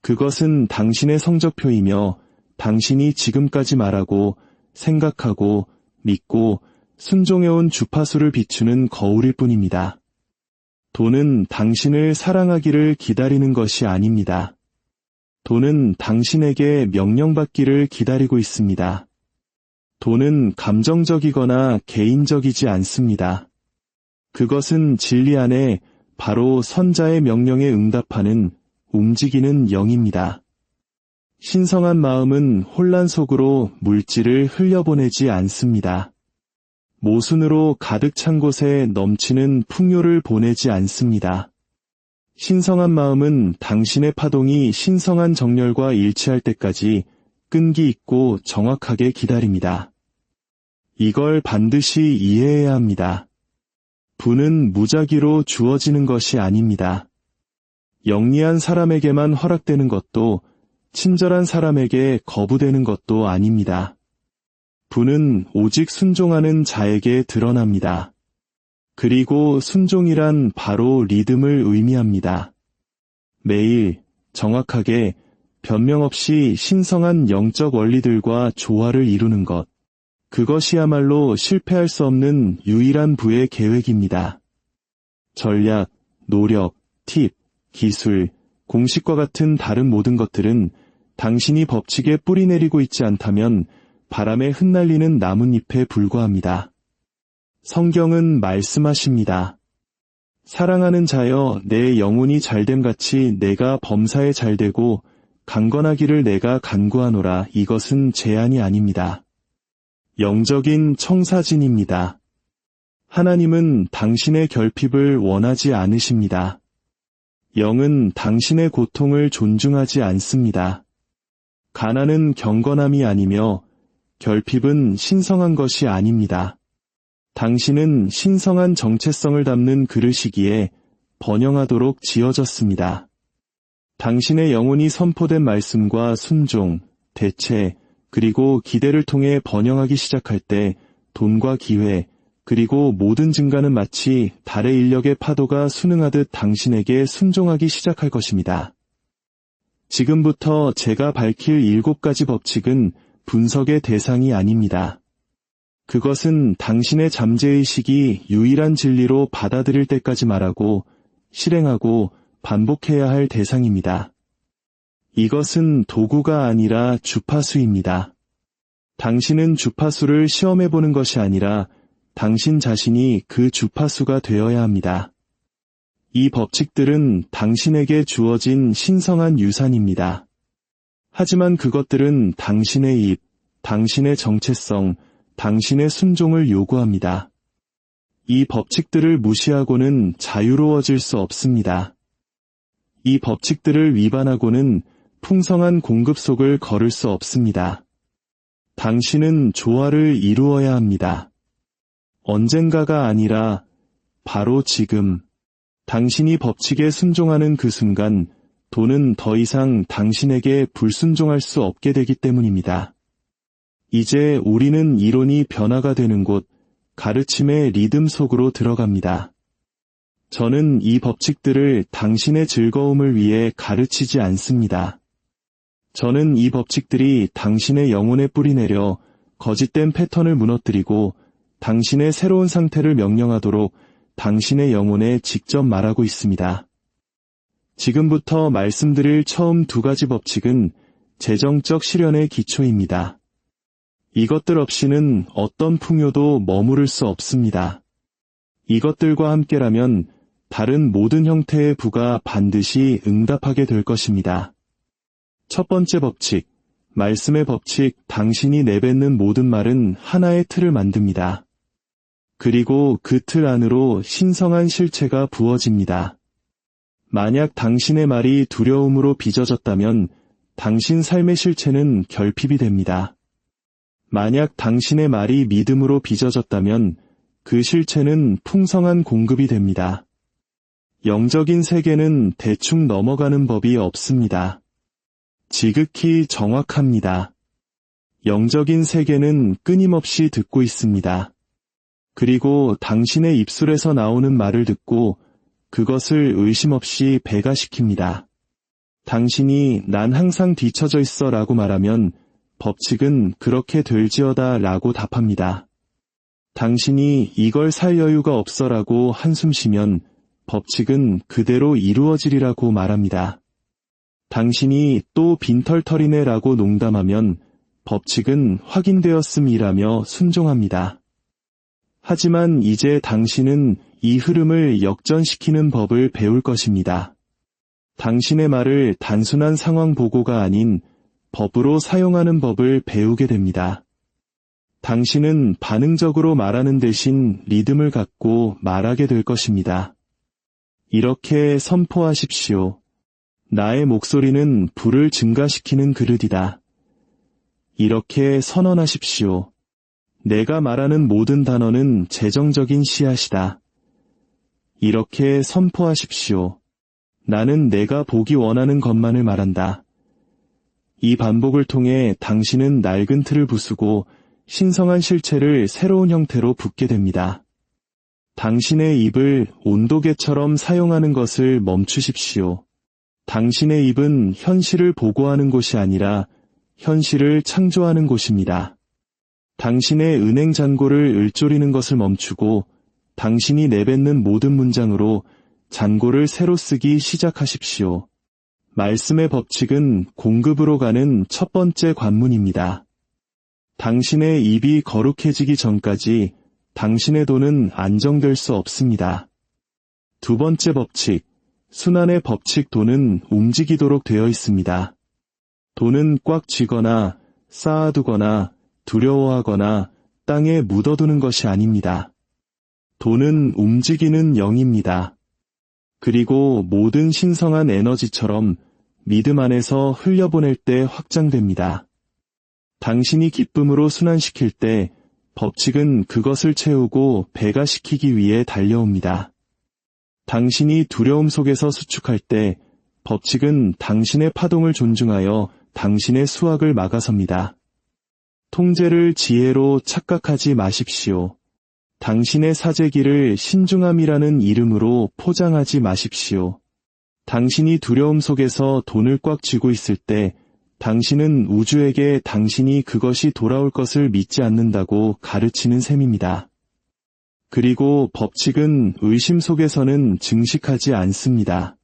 그것은 당신의 성적표이며 당신이 지금까지 말하고 생각하고 믿고 순종해온 주파수를 비추는 거울일 뿐입니다. 돈은 당신을 사랑하기를 기다리는 것이 아닙니다. 돈은 당신에게 명령받기를 기다리고 있습니다. 돈은 감정적이거나 개인적이지 않습니다. 그것은 진리 안에 바로 선자의 명령에 응답하는 움직이는 영입니다. 신성한 마음은 혼란 속으로 물질을 흘려보내지 않습니다. 모순으로 가득 찬 곳에 넘치는 풍요를 보내지 않습니다. 신성한 마음은 당신의 파동이 신성한 정렬과 일치할 때까지 끈기 있고 정확하게 기다립니다. 이걸 반드시 이해해야 합니다. 부는 무작위로 주어지는 것이 아닙니다. 영리한 사람에게만 허락되는 것도 친절한 사람에게 거부되는 것도 아닙니다. 부는 오직 순종하는 자에게 드러납니다. 그리고 순종이란 바로 리듬을 의미합니다. 매일 정확하게 변명 없이 신성한 영적 원리들과 조화를 이루는 것. 그것이야말로 실패할 수 없는 유일한 부의 계획입니다. 전략, 노력, 팁, 기술, 공식과 같은 다른 모든 것들은 당신이 법칙에 뿌리 내리고 있지 않다면 바람에 흩날리는 나뭇잎에 불과합니다. 성경은 말씀하십니다. 사랑하는 자여, 내 영혼이 잘됨같이 내가 범사에 잘되고 강건하기를 내가 간구하노라. 이것은 제안이 아닙니다. 영적인 청사진입니다. 하나님은 당신의 결핍을 원하지 않으십니다. 영은 당신의 고통을 존중하지 않습니다. 가난은 경건함이 아니며 결핍은 신성한 것이 아닙니다. 당신은 신성한 정체성을 담는 그릇이기에 번영하도록 지어졌습니다. 당신의 영혼이 선포된 말씀과 순종, 대체, 그리고 기대를 통해 번영하기 시작할 때 돈과 기회, 그리고 모든 증가는 마치 달의 인력의 파도가 순응하듯 당신에게 순종하기 시작할 것입니다. 지금부터 제가 밝힐 7가지 법칙은 분석의 대상이 아닙니다. 그것은 당신의 잠재의식이 유일한 진리로 받아들일 때까지 말하고 실행하고 반복해야 할 대상입니다. 이것은 도구가 아니라 주파수입니다. 당신은 주파수를 시험해보는 것이 아니라 당신 자신이 그 주파수가 되어야 합니다. 이 법칙들은 당신에게 주어진 신성한 유산입니다. 하지만 그것들은 당신의 입, 당신의 정체성, 당신의 순종을 요구합니다. 이 법칙들을 무시하고는 자유로워질 수 없습니다. 이 법칙들을 위반하고는 풍성한 공급 속을 걸을 수 없습니다. 당신은 조화를 이루어야 합니다. 언젠가가 아니라 바로 지금, 당신이 법칙에 순종하는 그 순간 돈은 더 이상 당신에게 불순종할 수 없게 되기 때문입니다. 이제 우리는 이론이 변화가 되는 곳, 가르침의 리듬 속으로 들어갑니다. 저는 이 법칙들을 당신의 즐거움을 위해 가르치지 않습니다. 저는 이 법칙들이 당신의 영혼에 뿌리내려 거짓된 패턴을 무너뜨리고 당신의 새로운 상태를 명령하도록 당신의 영혼에 직접 말하고 있습니다. 지금부터 말씀드릴 처음 2가지 법칙은 재정적 실현의 기초입니다. 이것들 없이는 어떤 풍요도 머무를 수 없습니다. 이것들과 함께라면 다른 모든 형태의 부가 반드시 응답하게 될 것입니다. 첫 번째 법칙, 말씀의 법칙, 당신이 내뱉는 모든 말은 하나의 틀을 만듭니다. 그리고 그 틀 안으로 신성한 실체가 부어집니다. 만약 당신의 말이 두려움으로 빚어졌다면 당신 삶의 실체는 결핍이 됩니다. 만약 당신의 말이 믿음으로 빚어졌다면 그 실체는 풍성한 공급이 됩니다. 영적인 세계는 대충 넘어가는 법이 없습니다. 지극히 정확합니다. 영적인 세계는 끊임없이 듣고 있습니다. 그리고 당신의 입술에서 나오는 말을 듣고 그것을 의심 없이 배가시킵니다. 당신이 난 항상 뒤처져 있어 라고 말하면 법칙은 그렇게 될지어다 라고 답합니다. 당신이 이걸 살 여유가 없어 라고 한숨 쉬면 법칙은 그대로 이루어지리라고 말합니다. 당신이 또 빈털터리네 라고 농담하면 법칙은 확인되었음이라며 순종합니다. 하지만 이제 당신은 이 흐름을 역전시키는 법을 배울 것입니다. 당신의 말을 단순한 상황 보고가 아닌 법으로 사용하는 법을 배우게 됩니다. 당신은 반응적으로 말하는 대신 리듬을 갖고 말하게 될 것입니다. 이렇게 선포하십시오. 나의 목소리는 불을 증가시키는 그릇이다. 이렇게 선언하십시오. 내가 말하는 모든 단어는 재정적인 씨앗이다. 이렇게 선포하십시오. 나는 내가 보기 원하는 것만을 말한다. 이 반복을 통해 당신은 낡은 틀을 부수고 신성한 실체를 새로운 형태로 붓게 됩니다. 당신의 입을 온도계처럼 사용하는 것을 멈추십시오. 당신의 입은 현실을 보고하는 곳이 아니라 현실을 창조하는 곳입니다. 당신의 은행 잔고를 을조리는 것을 멈추고 당신이 내뱉는 모든 문장으로 잔고를 새로 쓰기 시작하십시오. 말씀의 법칙은 공급으로 가는 첫 번째 관문입니다. 당신의 입이 거룩해지기 전까지 당신의 돈은 안정될 수 없습니다. 두 번째 법칙, 순환의 법칙. 돈은 움직이도록 되어 있습니다. 돈은 꽉 쥐거나 쌓아두거나 두려워하거나 땅에 묻어두는 것이 아닙니다. 돈은 움직이는 영입니다. 그리고 모든 신성한 에너지처럼 믿음 안에서 흘려보낼 때 확장됩니다. 당신이 기쁨으로 순환시킬 때 법칙은 그것을 채우고 배가시키기 위해 달려옵니다. 당신이 두려움 속에서 수축할 때 법칙은 당신의 파동을 존중하여 당신의 수확을 막아섭니다. 통제를 지혜로 착각하지 마십시오. 당신의 사재기를 신중함이라는 이름으로 포장하지 마십시오. 당신이 두려움 속에서 돈을 꽉 쥐고 있을 때 당신은 우주에게 당신이 그것이 돌아올 것을 믿지 않는다고 가르치는 셈입니다. 그리고 법칙은 의심 속에서는 증식하지 않습니다.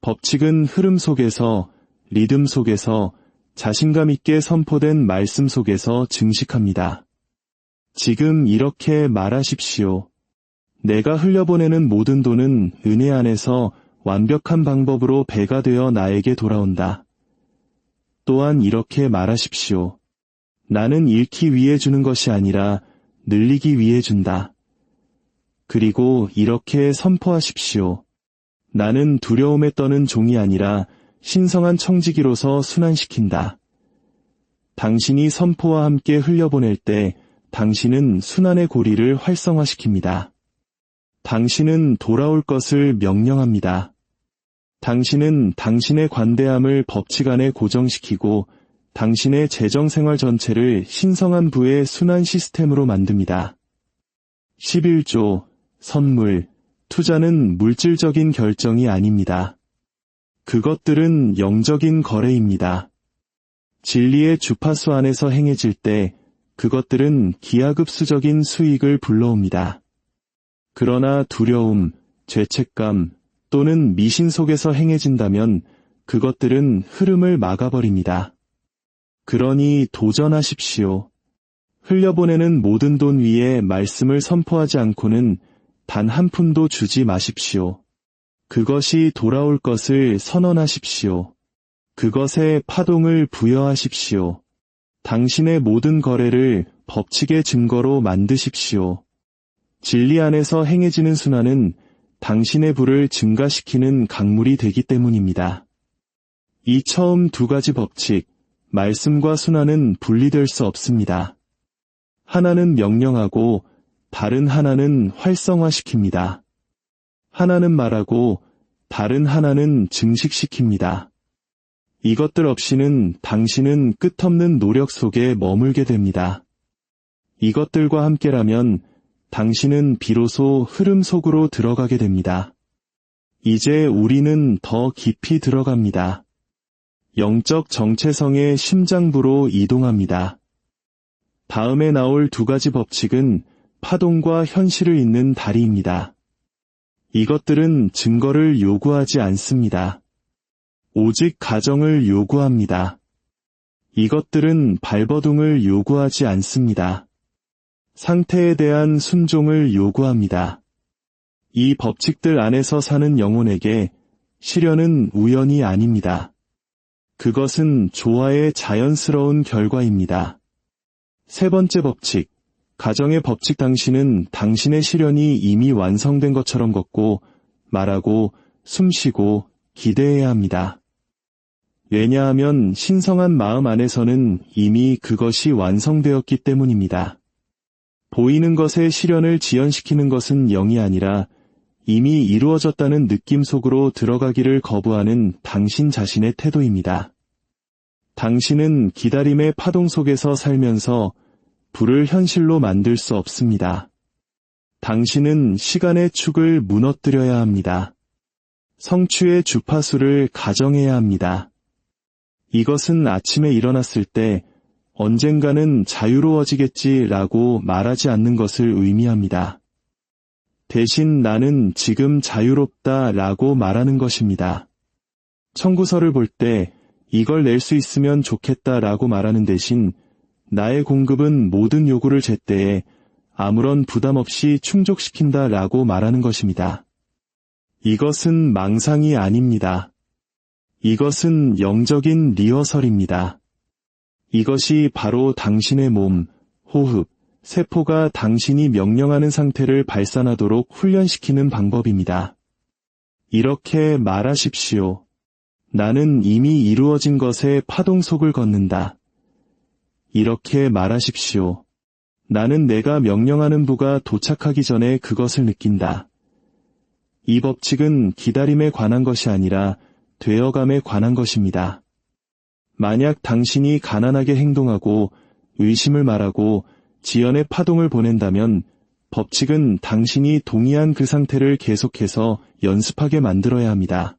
법칙은 흐름 속에서, 리듬 속에서, 자신감 있게 선포된 말씀 속에서 증식합니다. 지금 이렇게 말하십시오. 내가 흘려보내는 모든 돈은 은혜 안에서 완벽한 방법으로 배가 되어 나에게 돌아온다. 또한 이렇게 말하십시오. 나는 잃기 위해 주는 것이 아니라 늘리기 위해 준다. 그리고 이렇게 선포하십시오. 나는 두려움에 떠는 종이 아니라 신성한 청지기로서 순환시킨다. 당신이 선포와 함께 흘려보낼 때 당신은 순환의 고리를 활성화시킵니다. 당신은 돌아올 것을 명령합니다. 당신은 당신의 관대함을 법칙 안에 고정시키고 당신의 재정생활 전체를 신성한 부의 순환 시스템으로 만듭니다. 11조, 선물, 투자는 물질적인 결정이 아닙니다. 그것들은 영적인 거래입니다. 진리의 주파수 안에서 행해질 때 그것들은 기하급수적인 수익을 불러옵니다. 그러나 두려움, 죄책감 또는 미신 속에서 행해진다면 그것들은 흐름을 막아버립니다. 그러니 도전하십시오. 흘려보내는 모든 돈 위에 말씀을 선포하지 않고는 단 한 푼도 주지 마십시오. 그것이 돌아올 것을 선언하십시오. 그것에 파동을 부여하십시오. 당신의 모든 거래를 법칙의 증거로 만드십시오. 진리 안에서 행해지는 순환은 당신의 부를 증가시키는 강물이 되기 때문입니다. 이 처음 두 가지 법칙, 말씀과 순환은 분리될 수 없습니다. 하나는 명령하고 다른 하나는 활성화시킵니다. 하나는 말하고 다른 하나는 증식시킵니다. 이것들 없이는 당신은 끝없는 노력 속에 머물게 됩니다. 이것들과 함께라면 당신은 비로소 흐름 속으로 들어가게 됩니다. 이제 우리는 더 깊이 들어갑니다. 영적 정체성의 심장부로 이동합니다. 다음에 나올 두 가지 법칙은 파동과 현실을 잇는 다리입니다. 이것들은 증거를 요구하지 않습니다. 오직 가정을 요구합니다. 이것들은 발버둥을 요구하지 않습니다. 상태에 대한 순종을 요구합니다. 이 법칙들 안에서 사는 영혼에게 시련은 우연이 아닙니다. 그것은 조화의 자연스러운 결과입니다. 세 번째 법칙, 가정의 법칙. 당신은 당신의 시련이 이미 완성된 것처럼 걷고 말하고 숨쉬고 기대해야 합니다. 왜냐하면 신성한 마음 안에서는 이미 그것이 완성되었기 때문입니다. 보이는 것의 시련을 지연시키는 것은 영이 아니라 이미 이루어졌다는 느낌 속으로 들어가기를 거부하는 당신 자신의 태도입니다. 당신은 기다림의 파동 속에서 살면서 불을 현실로 만들 수 없습니다. 당신은 시간의 축을 무너뜨려야 합니다. 성취의 주파수를 가정해야 합니다. 이것은 아침에 일어났을 때 언젠가는 자유로워지겠지라고 말하지 않는 것을 의미합니다. 대신 나는 지금 자유롭다라고 말하는 것입니다. 청구서를 볼 때 이걸 낼 수 있으면 좋겠다라고 말하는 대신 나의 공급은 모든 요구를 제때에 아무런 부담 없이 충족시킨다라고 말하는 것입니다. 이것은 망상이 아닙니다. 이것은 영적인 리허설입니다. 이것이 바로 당신의 몸, 호흡, 세포가 당신이 명령하는 상태를 발산하도록 훈련시키는 방법입니다. 이렇게 말하십시오. 나는 이미 이루어진 것의 파동 속을 걷는다. 이렇게 말하십시오. 나는 내가 명령하는 부가 도착하기 전에 그것을 느낀다. 이 법칙은 기다림에 관한 것이 아니라 되어감에 관한 것입니다. 만약 당신이 가난하게 행동하고 의심을 말하고 지연의 파동을 보낸다면 법칙은 당신이 동의한 그 상태를 계속해서 연습하게 만들어야 합니다.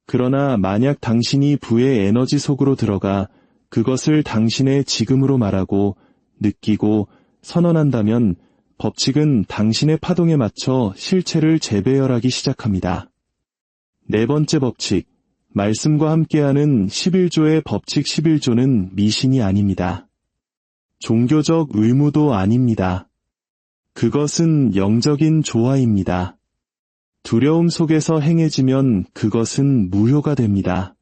그러나 만약 당신이 부의 에너지 속으로 들어가 그것을 당신의 지금으로 말하고 느끼고 선언한다면 법칙은 당신의 파동에 맞춰 실체를 재배열하기 시작합니다. 네 번째 법칙, 말씀과 함께하는 11조의 법칙 11조는 미신이 아닙니다. 종교적 의무도 아닙니다. 그것은 영적인 조화입니다. 두려움 속에서 행해지면 그것은 무효가 됩니다.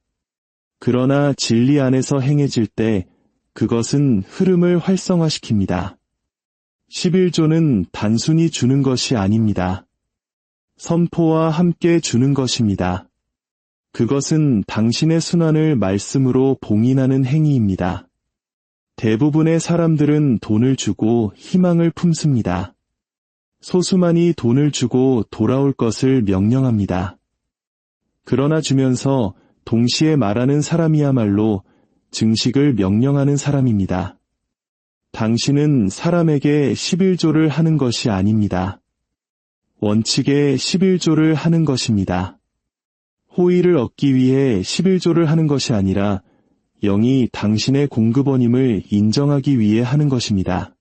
그러나 진리 안에서 행해질 때 그것은 흐름을 활성화시킵니다. 11조는 단순히 주는 것이 아닙니다. 선포와 함께 주는 것입니다. 그것은 당신의 순환을 말씀으로 봉인하는 행위입니다. 대부분의 사람들은 돈을 주고 희망을 품습니다. 소수만이 돈을 주고 돌아올 것을 명령합니다. 그러나 주면서 동시에 말하는 사람이야말로 증식을 명령하는 사람입니다. 당신은 사람에게 11조를 하는 것이 아닙니다. 원칙에 11조를 하는 것입니다. 호의를 얻기 위해 11조를 하는 것이 아니라 영이 당신의 공급원임을 인정하기 위해 하는 것입니다.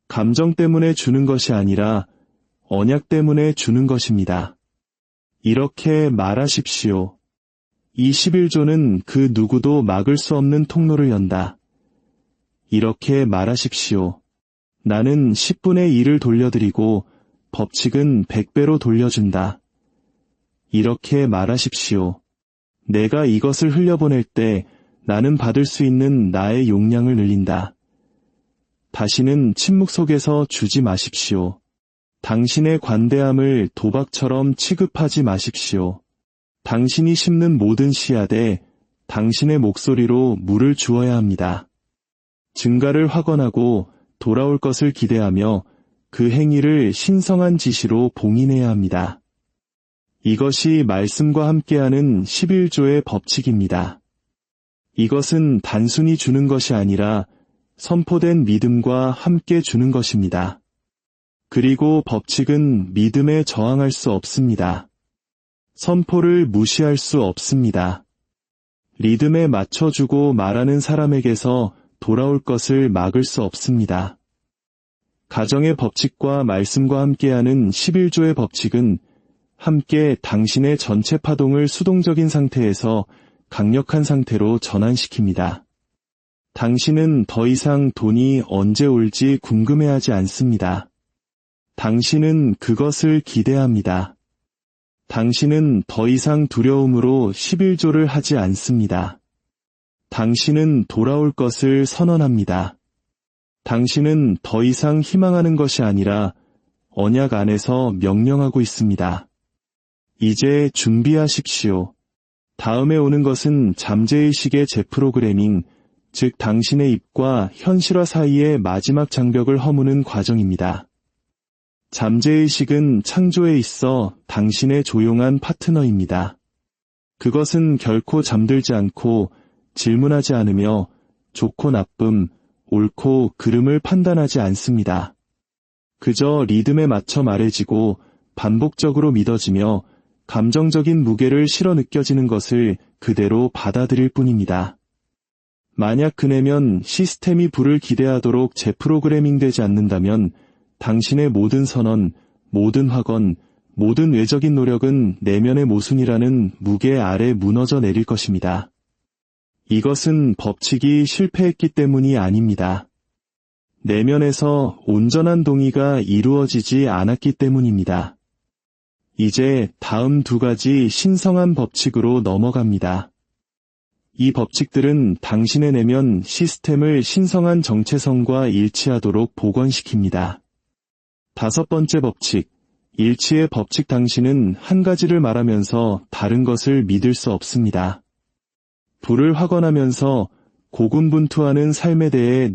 감정 때문에 주는 것이 아니라 언약 때문에 주는 것입니다. 이렇게 말하십시오. 이 11조는 그 누구도 막을 수 없는 통로를 연다. 이렇게 말하십시오. 나는 10분의 1을 돌려드리고 법칙은 100배로 돌려준다. 이렇게 말하십시오. 내가 이것을 흘려보낼 때 나는 받을 수 있는 나의 용량을 늘린다. 다시는 침묵 속에서 주지 마십시오. 당신의 관대함을 도박처럼 취급하지 마십시오. 당신이 심는 모든 씨앗에 당신의 목소리로 물을 주어야 합니다. 증가를 확언하고 돌아올 것을 기대하며 그 행위를 신성한 지시로 봉인해야 합니다. 이것이 말씀과 함께하는 11조의 법칙입니다. 이것은 단순히 주는 것이 아니라 선포된 믿음과 함께 주는 것입니다. 그리고 법칙은 믿음에 저항할 수 없습니다. 선포를 무시할 수 없습니다. 리듬에 맞춰주고 말하는 사람에게서 돌아올 것을 막을 수 없습니다. 가정의 법칙과 말씀과 함께하는 11조의 법칙은 함께 당신의 전체 파동을 수동적인 상태에서 강력한 상태로 전환시킵니다. 당신은 더 이상 돈이 언제 올지 궁금해하지 않습니다. 당신은 그것을 기대합니다. 당신은 더 이상 두려움으로 11조를 하지 않습니다. 당신은 돌아올 것을 선언합니다. 당신은 더 이상 희망하는 것이 아니라 언약 안에서 명령하고 있습니다. 이제 준비하십시오. 다음에 오는 것은 잠재의식의 재프로그래밍, 즉 당신의 입과 현실화 사이의 마지막 장벽을 허무는 과정입니다. 잠재의식은 창조에 있어 당신의 조용한 파트너입니다. 그것은 결코 잠들지 않고 질문하지 않으며 좋고 나쁨, 옳고 그름을 판단하지 않습니다. 그저 리듬에 맞춰 말해지고 반복적으로 믿어지며 감정적인 무게를 실어 느껴지는 것을 그대로 받아들일 뿐입니다. 만약 그내면 시스템이 불을 기대하도록 재프로그래밍되지 않는다면 당신의 모든 선언, 모든 확언, 모든 외적인 노력은 내면의 모순이라는 무게 아래 무너져 내릴 것입니다. 이것은 법칙이 실패했기 때문이 아닙니다. 내면에서 온전한 동의가 이루어지지 않았기 때문입니다. 이제 다음 두 가지 신성한 법칙으로 넘어갑니다. 이 법칙들은 당신의 내면 시스템을 신성한 정체성과 일치하도록 복원시킵니다. 5번째 법칙, 일치의 법칙. 당신은 한 가지를 말하면서 다른 것을 믿을 수 없습니다. 불을 확언하면서 고군분투하는 삶에 대해